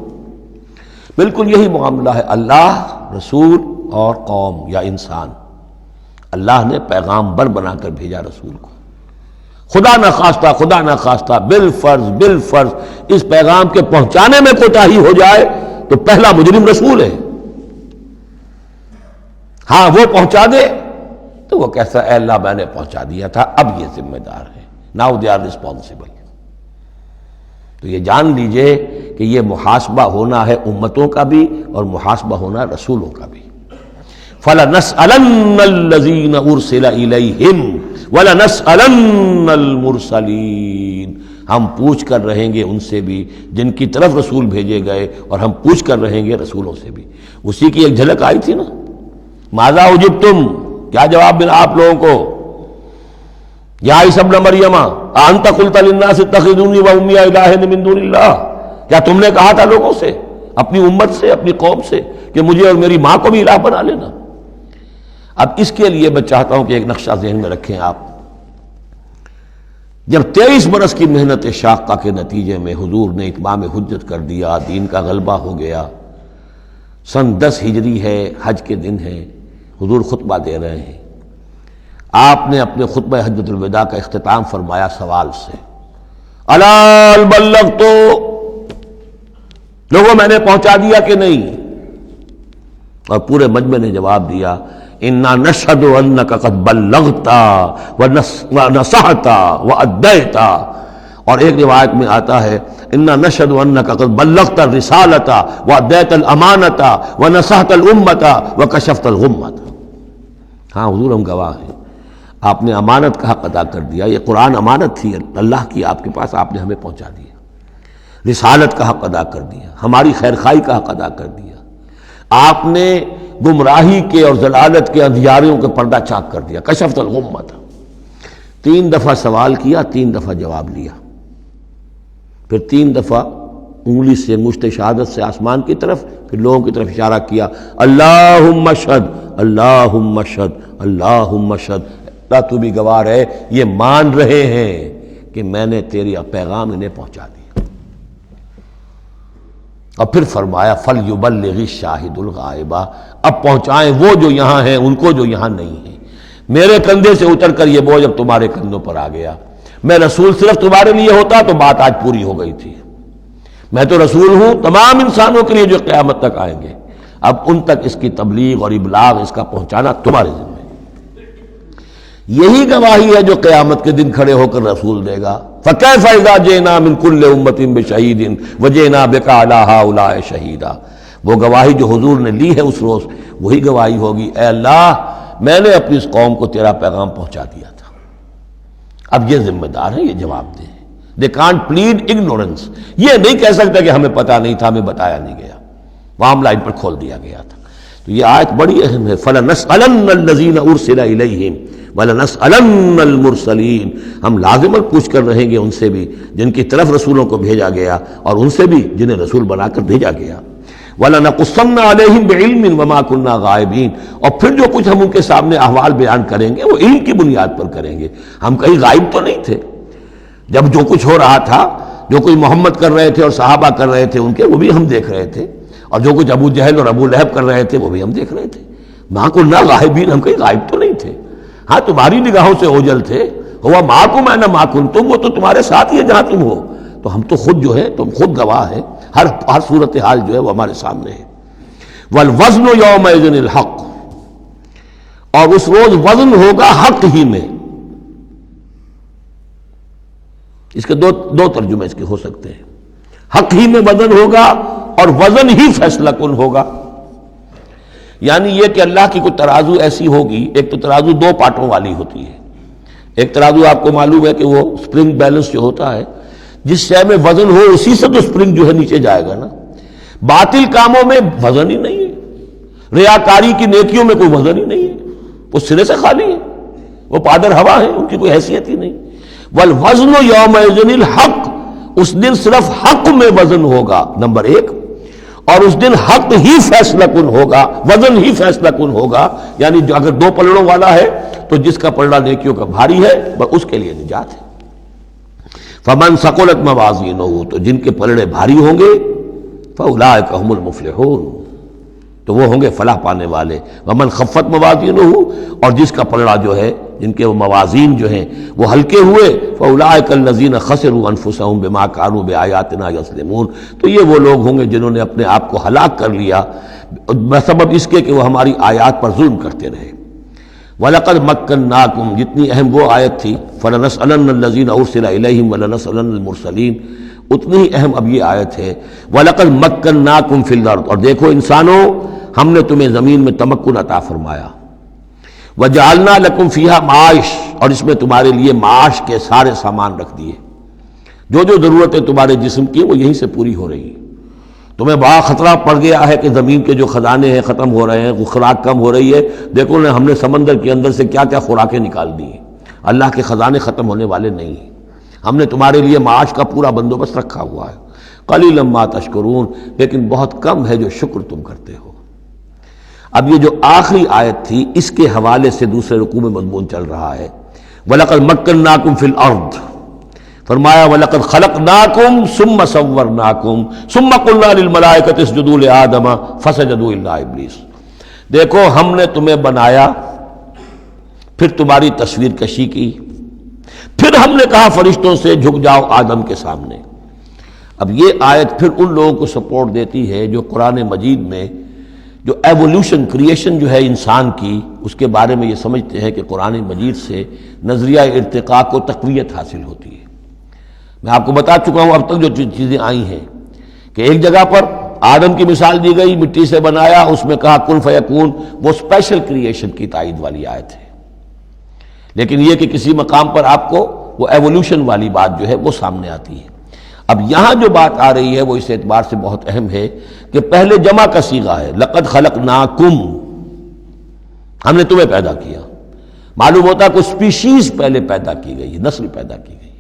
Speaker 2: بالکل یہی معاملہ ہے اللہ، رسول اور قوم یا انسان۔ اللہ نے پیغامبر بنا کر بھیجا رسول کو، خدا نہ خواستہ بالفرض اس پیغام کے پہنچانے میں کوتاہی ہو جائے تو پہلا مجرم رسول ہے۔ ہاں وہ پہنچا دے تو وہ کیسا، اے اللہ میں نے پہنچا دیا تھا، اب یہ ذمہ دار ہے، now they are responsible۔ تو یہ جان لیجئے کہ یہ محاسبہ ہونا ہے امتوں کا بھی اور محاسبہ ہونا رسولوں کا بھی۔ فَلَنَسْأَلَنَّ الَّذِينَ أُرْسِلَ إِلَيْهِمْ وَلَنَسْأَلَنَّ الْمُرْسَلِينَ، ہم پوچھ کر رہیں گے ان سے بھی جن کی طرف رسول بھیجے گئے، اور ہم پوچھ کر رہیں گے رسولوں سے بھی۔ اسی کی ایک جھلک آئی تھی نا، ماذا اجبتم، کیا جواب ملا آپ لوگوں کو؟ یا عیسی ابن مریم انت قلت للناس اتخذونی وامي الہین من دون اللہ، کیا تم نے کہا تھا لوگوں سے، اپنی امت سے، اپنی قوم سے کہ مجھے اور میری ماں کو بھی الہ بنا لینا؟ اب اس کے لیے میں چاہتا ہوں کہ ایک نقشہ ذہن میں رکھیں آپ۔ جب 23 برس کی محنت شاقہ کے نتیجے میں حضور نے اتمام حجت کر دیا، دین کا غلبہ ہو گیا، سن 10 ہجری ہے، حج کے دن ہے، حضور خطبہ دے رہے ہیں، آپ نے اپنے خطبہ حجۃ الوداع کا اختتام فرمایا سوال سے، الا هل بلغت، لوگوں میں نے پہنچا دیا کہ نہیں؟ اور پورے مجمع نے جواب دیا انا نشهد انك قد بلغت ونصحت واديت، اور ایک روایت میں آتا ہے انا نشهد انك قد بلغت الرسالة واديت الامانة ونصحت الامة وكشفت الغمة۔ ہاں حضور ہم گواہ ہیں، آپ نے امانت کا حق ادا کر دیا، یہ قرآن امانت تھی اللہ کی آپ کے پاس، آپ نے ہمیں پہنچا دیا، رسالت کا حق ادا کر دیا، ہماری خیرخواہی کا حق ادا کر دیا، آپ نے گمراہی کے اور ضلالت کے اندھیاروں کے پردہ چاک کر دیا، کشفت الغمۃ۔ 3 دفعہ سوال کیا، 3 دفعہ جواب لیا، پھر 3 دفعہ انگلی سے انگشت شہادت سے آسمان کی طرف، پھر لوگوں کی طرف اشارہ کیا، اللہم اشہد اللہم اشہد اللہم اشہد، اللہ تو بھی گواہ ہے، یہ مان رہے ہیں کہ میں نے تیری پیغام انہیں پہنچا دیا۔ اور پھر فرمایا فَلْيُبَلِّغِ الشَّاهِدُ الْغَائِبَ، اب پہنچائیں وہ جو یہاں ہیں ان کو جو یہاں نہیں ہیں۔ میرے کندھے سے اتر کر یہ بوجھ اب تمہارے کندھوں پر آ گیا، میں رسول صرف تمہارے لیے ہوتا تو بات آج پوری ہو گئی تھی، میں تو رسول ہوں تمام انسانوں کے لیے جو قیامت تک آئیں گے، اب ان تک اس کی تبلیغ اور ابلاغ، اس کا پہنچانا تمہارے ذمہ ہے۔ یہی گواہی ہے جو قیامت کے دن کھڑے ہو کر رسول دے گا، فَكَيْفَ إِذَا جِئْنَا مِنْ كُلِّ أُمَّةٍ بِشَهِيدٍ وَجِئْنَا بِكَ عَلَىٰ هَٰؤُلَاءِ شَهِيدًا۔ وہ گواہی جو حضور نے لی ہے اس روز، وہی گواہی ہوگی، اے اللہ میں نے اپنی اس قوم کو تیرا پیغام پہنچا دیا تھا، اب یہ ذمہ دار ہے، یہ جواب دیں۔ They can't plead ignorance، یہ نہیں کہہ سکتا کہ ہمیں پتہ نہیں تھا، ہمیں بتایا نہیں گیا، معاملہ ان پر کھول دیا گیا تھا۔ تو یہ آیت بڑی اہم ہے، فَلَنَسْأَلَنَّ الَّذِينَ أُرْسِلَ إِلَيْهِمْ وَلَنَسْأَلَنَّ الْمُرْسَلِينَ، ہم لازماً پوچھ کر رہیں گے ان سے بھی جن کی طرف رسولوں کو بھیجا گیا، اور ان سے بھی جنہیں رسول بنا کر بھیجا گیا۔ وَلَنَقُصَّنَّ عَلَيْهِمْ بِعِلْمٍ وَمَا كُنَّا غَائِبِينَ، اور پھر جو کچھ ہم ان کے سامنے احوال بیان کریں گے وہ علم کی بنیاد پر کریں گے، ہم کہیں غائب تو نہیں تھے۔ جب جو کچھ ہو رہا تھا، جو کچھ محمد کر رہے تھے اور صحابہ کر رہے تھے ان کے، وہ بھی ہم دیکھ رہے تھے، اور جو کچھ ابو جہل اور ابو لہب کر رہے تھے وہ بھی ہم دیکھ رہے تھے۔ مَا كُنَّا غَائِبِينَ، ہم کہیں غائب تو نہیں تھے، ہاں تمہاری نگاہوں سے اوجھل تھے، ہوا مَعَكُمْ أَيْنَمَا كُنتُمْ، وہ تو تمہارے ساتھ ہی ہے جہاں تم ہو، تو ہم تو خود جو ہے، تم خود گواہ ہے، ہر صورتحال جو ہے وہ ہمارے سامنے ہے۔ وَالْوَزْنُ يَوْمَئِذٍ الْحَقُّ، اور اس روز وزن ہوگا حق ہی میں۔ اس کے دو ترجمے اس کے ہو سکتے ہیں، حق ہی میں وزن ہوگا اور وزن ہی فیصلہ کن ہوگا، یعنی یہ کہ اللہ کی کوئی ترازو ایسی ہوگی، ایک تو ترازو 2 پارٹوں والی ہوتی ہے، ایک ترازو آپ کو معلوم ہے کہ وہ سپرنگ بیلنس جو ہوتا ہے، جس شے میں وزن ہو اسی سے تو سپرنگ جو ہے نیچے جائے گا نا، باطل کاموں میں وزن ہی نہیں ہے، ریاکاری کی نیکیوں میں کوئی وزن ہی نہیں ہے، وہ سرے سے خالی ہے، وہ پادر ہوا ہے، ان کی کوئی حیثیت ہی نہیں۔ والوزن یومئذ الحق، اس دن صرف حق میں وزن ہوگا، نمبر 1، اور اس دن حق ہی فیصلہ کن ہوگا، وزن ہی فیصلہ کن ہوگا، یعنی جو اگر 2 پلڑوں والا ہے تو جس کا پلڑا نیکیوں کا بھاری ہے اس کے لیے نجات ہے۔ فمن ثقلت موازینہ، تو جن کے پلڑے بھاری ہوں گے، فاولئک هم المفلحون، تو وہ ہوں گے فلاح پانے والے۔ ومن خفت موازینہ، اور جس کا پلڑا جو ہے، جن کے وہ موازین جو ہیں وہ ہلکے ہوئے، فاولئک الذین خسروا انفسهم بما كانوا بآیاتنا یظلمون، تو یہ وہ لوگ ہوں گے جنہوں نے اپنے آپ کو ہلاک کر لیا بسبب اس کے کہ وہ ہماری آیات پر ظلم کرتے رہے۔ وَلَقَدْ مَكَّنَّاكُمْ، جتنی اہم وہ آیت تھی، فَلَنَسْأَلَنَّ الَّذِينَ أُرْسِلَ إِلَيْهِمْ وَلَنَسْأَلَنَّ الْمُرْسَلِينَ، اتنی ہی اہم اب یہ آیت ہے، وَلَقَدْ مَكَّنَّاكُمْ فِي الْأَرْضِ، اور دیکھو انسانوں ہم نے تمہیں زمین میں تمکن عطا فرمایا، وَجَعَلْنَا لَكُمْ فِيهَا مَعَاشٍ، اور اس میں تمہارے لیے معاش کے سارے سامان رکھ دیے، جو جو ضرورتیں تمہارے جسم کی وہ یہیں سے پوری ہو رہی ہیں۔ تمہیں بڑا خطرہ پڑ گیا ہے کہ زمین کے جو خزانے ہیں ختم ہو رہے ہیں، خوراک کم ہو رہی ہے، دیکھو نا ہم نے سمندر کے اندر سے کیا کیا خوراکیں نکال دی ہیں، اللہ کے خزانے ختم ہونے والے نہیں ہیں، ہم نے تمہارے لیے معاش کا پورا بندوبست رکھا ہوا ہے۔ قلیلا ما تشکرون، لیکن بہت کم ہے جو شکر تم کرتے ہو۔ اب یہ جو آخری آیت تھی اس کے حوالے سے دوسرے رکوع میں مضمون چل رہا ہے، وَلَقَدْ مَكَّنَّاكُمْ فِي الْأَرْضِ، فرمایا وَلَقَدْ خَلَقْنَاكُمْ ثُمَّ صَوَّرْنَاكُمْ ثُمَّ قُلْنَا لِلْمَلَائِكَةِ اسْجُدُوا لِآدَمَ فَسَجَدُوا إِلَّا إِبْلِيسَ، دیکھو ہم نے تمہیں بنایا، پھر تمہاری تصویر کشی کی، پھر ہم نے کہا فرشتوں سے جھک جاؤ آدم کے سامنے۔ اب یہ آیت پھر ان لوگوں کو سپورٹ دیتی ہے جو قرآن مجید میں جو ایوولوشن کریشن جو ہے انسان کی، اس کے بارے میں یہ سمجھتے ہیں کہ قرآن مجید سے نظریہ ارتقاء کو تقویت حاصل ہوتی ہے۔ میں آپ کو بتا چکا ہوں اب تک جو چیزیں آئی ہیں کہ ایک جگہ پر آدم کی مثال دی گئی، مٹی سے بنایا، اس میں کہا کن فیکون، وہ اسپیشل کریشن کی تائید والی آیت ہے۔ لیکن یہ کہ کسی مقام پر آپ کو وہ ایوولوشن والی بات جو ہے وہ سامنے آتی ہے۔ اب یہاں جو بات آ رہی ہے وہ اس اعتبار سے بہت اہم ہے کہ پہلے جمع کا صیغہ ہے، لقد خلقناکم، ہم نے تمہیں پیدا کیا۔ معلوم ہوتا ہے کوئی سپیشیز پہلے پیدا کی گئی ہے، نسل پیدا کی گئی ہے۔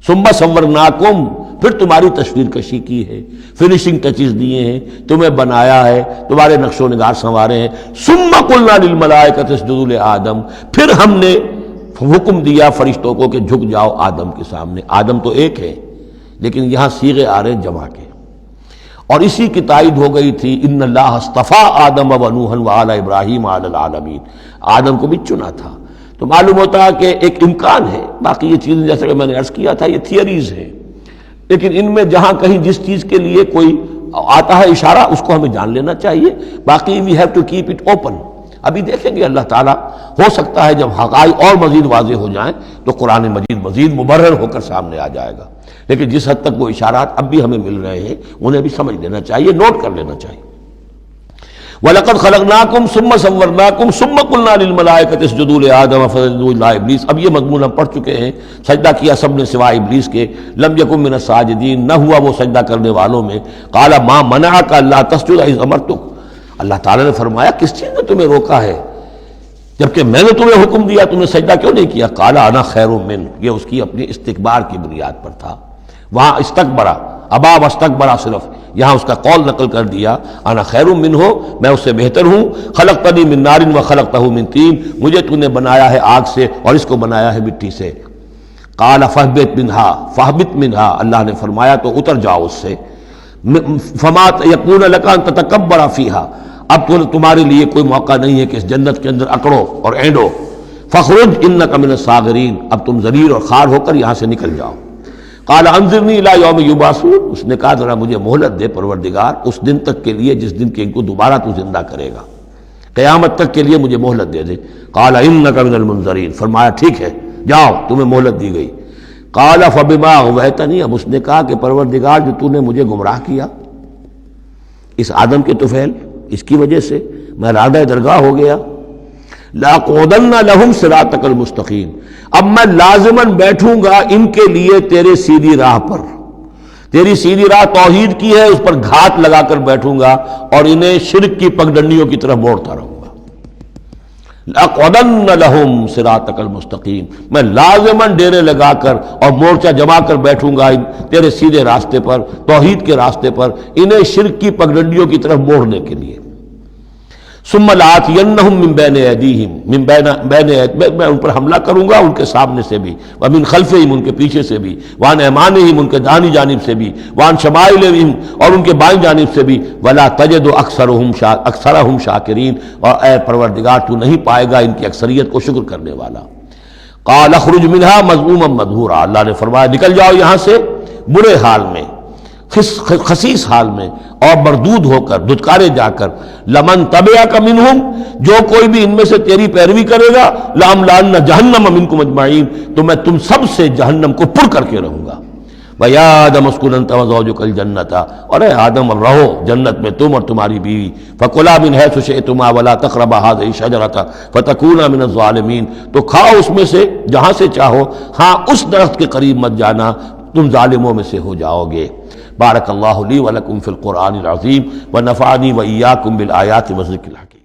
Speaker 2: ثم صورناکم، پھر تمہاری تصویر کشی کی ہے، فنیشنگ ٹچز دیے ہیں، تمہیں بنایا ہے، تمہارے نقش و نگار سنوارے ہیں۔ ثم قلنا للملائکۃ اسجدوا لآدم، پھر ہم نے حکم دیا فرشتوں کو کہ جھک جاؤ آدم کے سامنے۔ آدم تو ایک ہے لیکن یہاں صیغے آ رہے ہیں جمع کے، اور اسی کی تائید ہو گئی تھی ان اللہ اصطفیٰ آدم و نوحا وآل ابراہیم علی العالمین، آدم کو بھی چنا تھا۔ تو معلوم ہوتا ہے کہ ایک امکان ہے، باقی یہ چیزیں جیسے کہ میں نے عرض کیا تھا یہ تھیوریز ہیں، لیکن ان میں جہاں کہیں جس چیز کے لیے کوئی آتا ہے اشارہ اس کو ہمیں جان لینا چاہیے، باقی we have to keep it open. ابھی دیکھیں گے اللہ تعالیٰ، ہو سکتا ہے جب حقائق اور مزید واضح ہو جائیں تو قرآن مجید مزید مبرر ہو کر سامنے آ جائے گا، لیکن جس حد تک وہ اشارات اب بھی ہمیں مل رہے ہیں انہیں بھی سمجھ لینا چاہیے، نوٹ کر لینا چاہیے۔ وَلَقَدْ خَلَقْنَاكُمْ ثُمَّ صَوَّرْنَاكُمْ ثُمَّ قُلْنَا لِلْمَلَائِكَةِ اسْجُدُوا لِآدَمَ فَسَجَدُوا إِلَّا إِبْلِيسَ۔ اب یہ مضمون ہم پڑھ چکے ہیں، سجدہ کیا سب نے سوائے ابلیس کے، لم یکن من الساجدین، نہ ہوا وہ سجدہ کرنے والوں میں۔ قال ما منعک الا تسجد اذ امرتک، اللہ تعالیٰ نے فرمایا کس چیز نے تمہیں روکا ہے جبکہ میں نے تمہیں حکم دیا، تم نے سجدہ کیوں نہیں کیا؟ قال انا خیر من، یہ اس کی اپنی استکبار کی بنیاد پر تھا۔ وہاں استکبرا، ابا واستکبرا، صرف یہاں اس کا قول نقل کر دیا، انا خیر منہ، میں اس سے بہتر ہوں، خلقتنی من نار وخلقتہ من طین، مجھے تو نے بنایا ہے آگ سے اور اس کو بنایا ہے مٹی سے۔ قال فاہبط منہا، فاہبط منہا، اللہ نے فرمایا تو اتر جاؤ اس سے، فما یکون لک ان تتکبر فیہا، اب تو تمہارے لیے کوئی موقع نہیں ہے کہ اس جنت کے اندر اکڑو اور اینڈو، فخرج انک من الصاغرین، اب تم ذلیل اور خوار ہو کر یہاں سے نکل جاؤ۔ قال انظرنی الی یوم یبعثون، اس نے کہا ذرا مجھے مہلت دے پروردگار اس دن تک کے لیے جس دن کے ان کو دوبارہ تو زندہ کرے گا، قیامت تک کے لیے مجھے مہلت دے دے۔ قال انک من المنظرین، فرمایا ٹھیک ہے جاؤ تمہیں مہلت دی گئی۔ قال فبما اغویتنی، اب اس نے کہا کہ پروردگار جو تو نے مجھے گمراہ کیا اس آدم کے طفیل، اس کی وجہ سے میں رادہ درگاہ ہو گیا، لَأَقْعُدَنَّ لَهُمْ صِرَاطَكَ الْمُسْتَقِيمَ، اب میں لازماً بیٹھوں گا ان کے لیے تیرے سیدھی راہ پر، تیری سیدھی راہ توحید کی ہے، اس پر گھات لگا کر بیٹھوں گا اور انہیں شرک کی پگڈنڈیوں کی طرف موڑتا رہوں گا۔ لَأَقْعُدَنَّ لَهُمْ صِرَاطَكَ الْمُسْتَقِيمَ، میں لازماً ڈیرے لگا کر اور مورچہ جما کر بیٹھوں گا تیرے سیدھے راستے پر، توحید کے راستے پر، انہیں شرک کی پگڈنڈیوں کی طرف موڑنے کے لیے۔ ثم لآتینہم من بین ایدیہم، میں ان پر حملہ کروں گا ان کے سامنے سے بھی، ومن خلفہم، ان کے پیچھے سے بھی، وعن ایمانہم، ان کے دانی جانب سے بھی، وعن شمائلہم، اور ان کے بائیں جانب سے بھی، ولا تجد اکثرہم شاکرین، اور اے پروردگار تو نہیں پائے گا ان کی اکثریت کو شکر کرنے والا۔ قال اخرج منہا مذموما مدحورا، اللہ نے فرمایا نکل جاؤ یہاں سے برے حال میں، خسیس حال میں اور مردود ہو کر، دھتکارے جا کر، لمن تبعک منہم، جو کوئی بھی ان میں سے تیری پیروی کرے گا، لاملأن جہنم منکم اجمعین، تو میں تم سب سے جہنم کو پر کر کے رہوں گا۔ وَيَا آدَمُ اسْكُنْ أَنْتَ وَزَوْجُكَ الْجَنَّةَ، اور اے آدم رہو جنت میں تم اور تمہاری بیوی، فَكُلَا مِنْ حَيْثُ شِئْتُمَا وَلَا تَقْرَبَا هَٰذِهِ الشَّجَرَةَ فَتَكُونَا مِنَ الظَّالِمِينَ، تو کھاؤ اس میں سے جہاں سے چاہو، ہاں اس درخت کے قریب مت جانا، تم ظالموں میں سے ہو جاؤ گے۔ بارک اللہ لی ولکم فی القرآن العظیم ونفعنی وإیاکم بالآیات والذکر الحکیم۔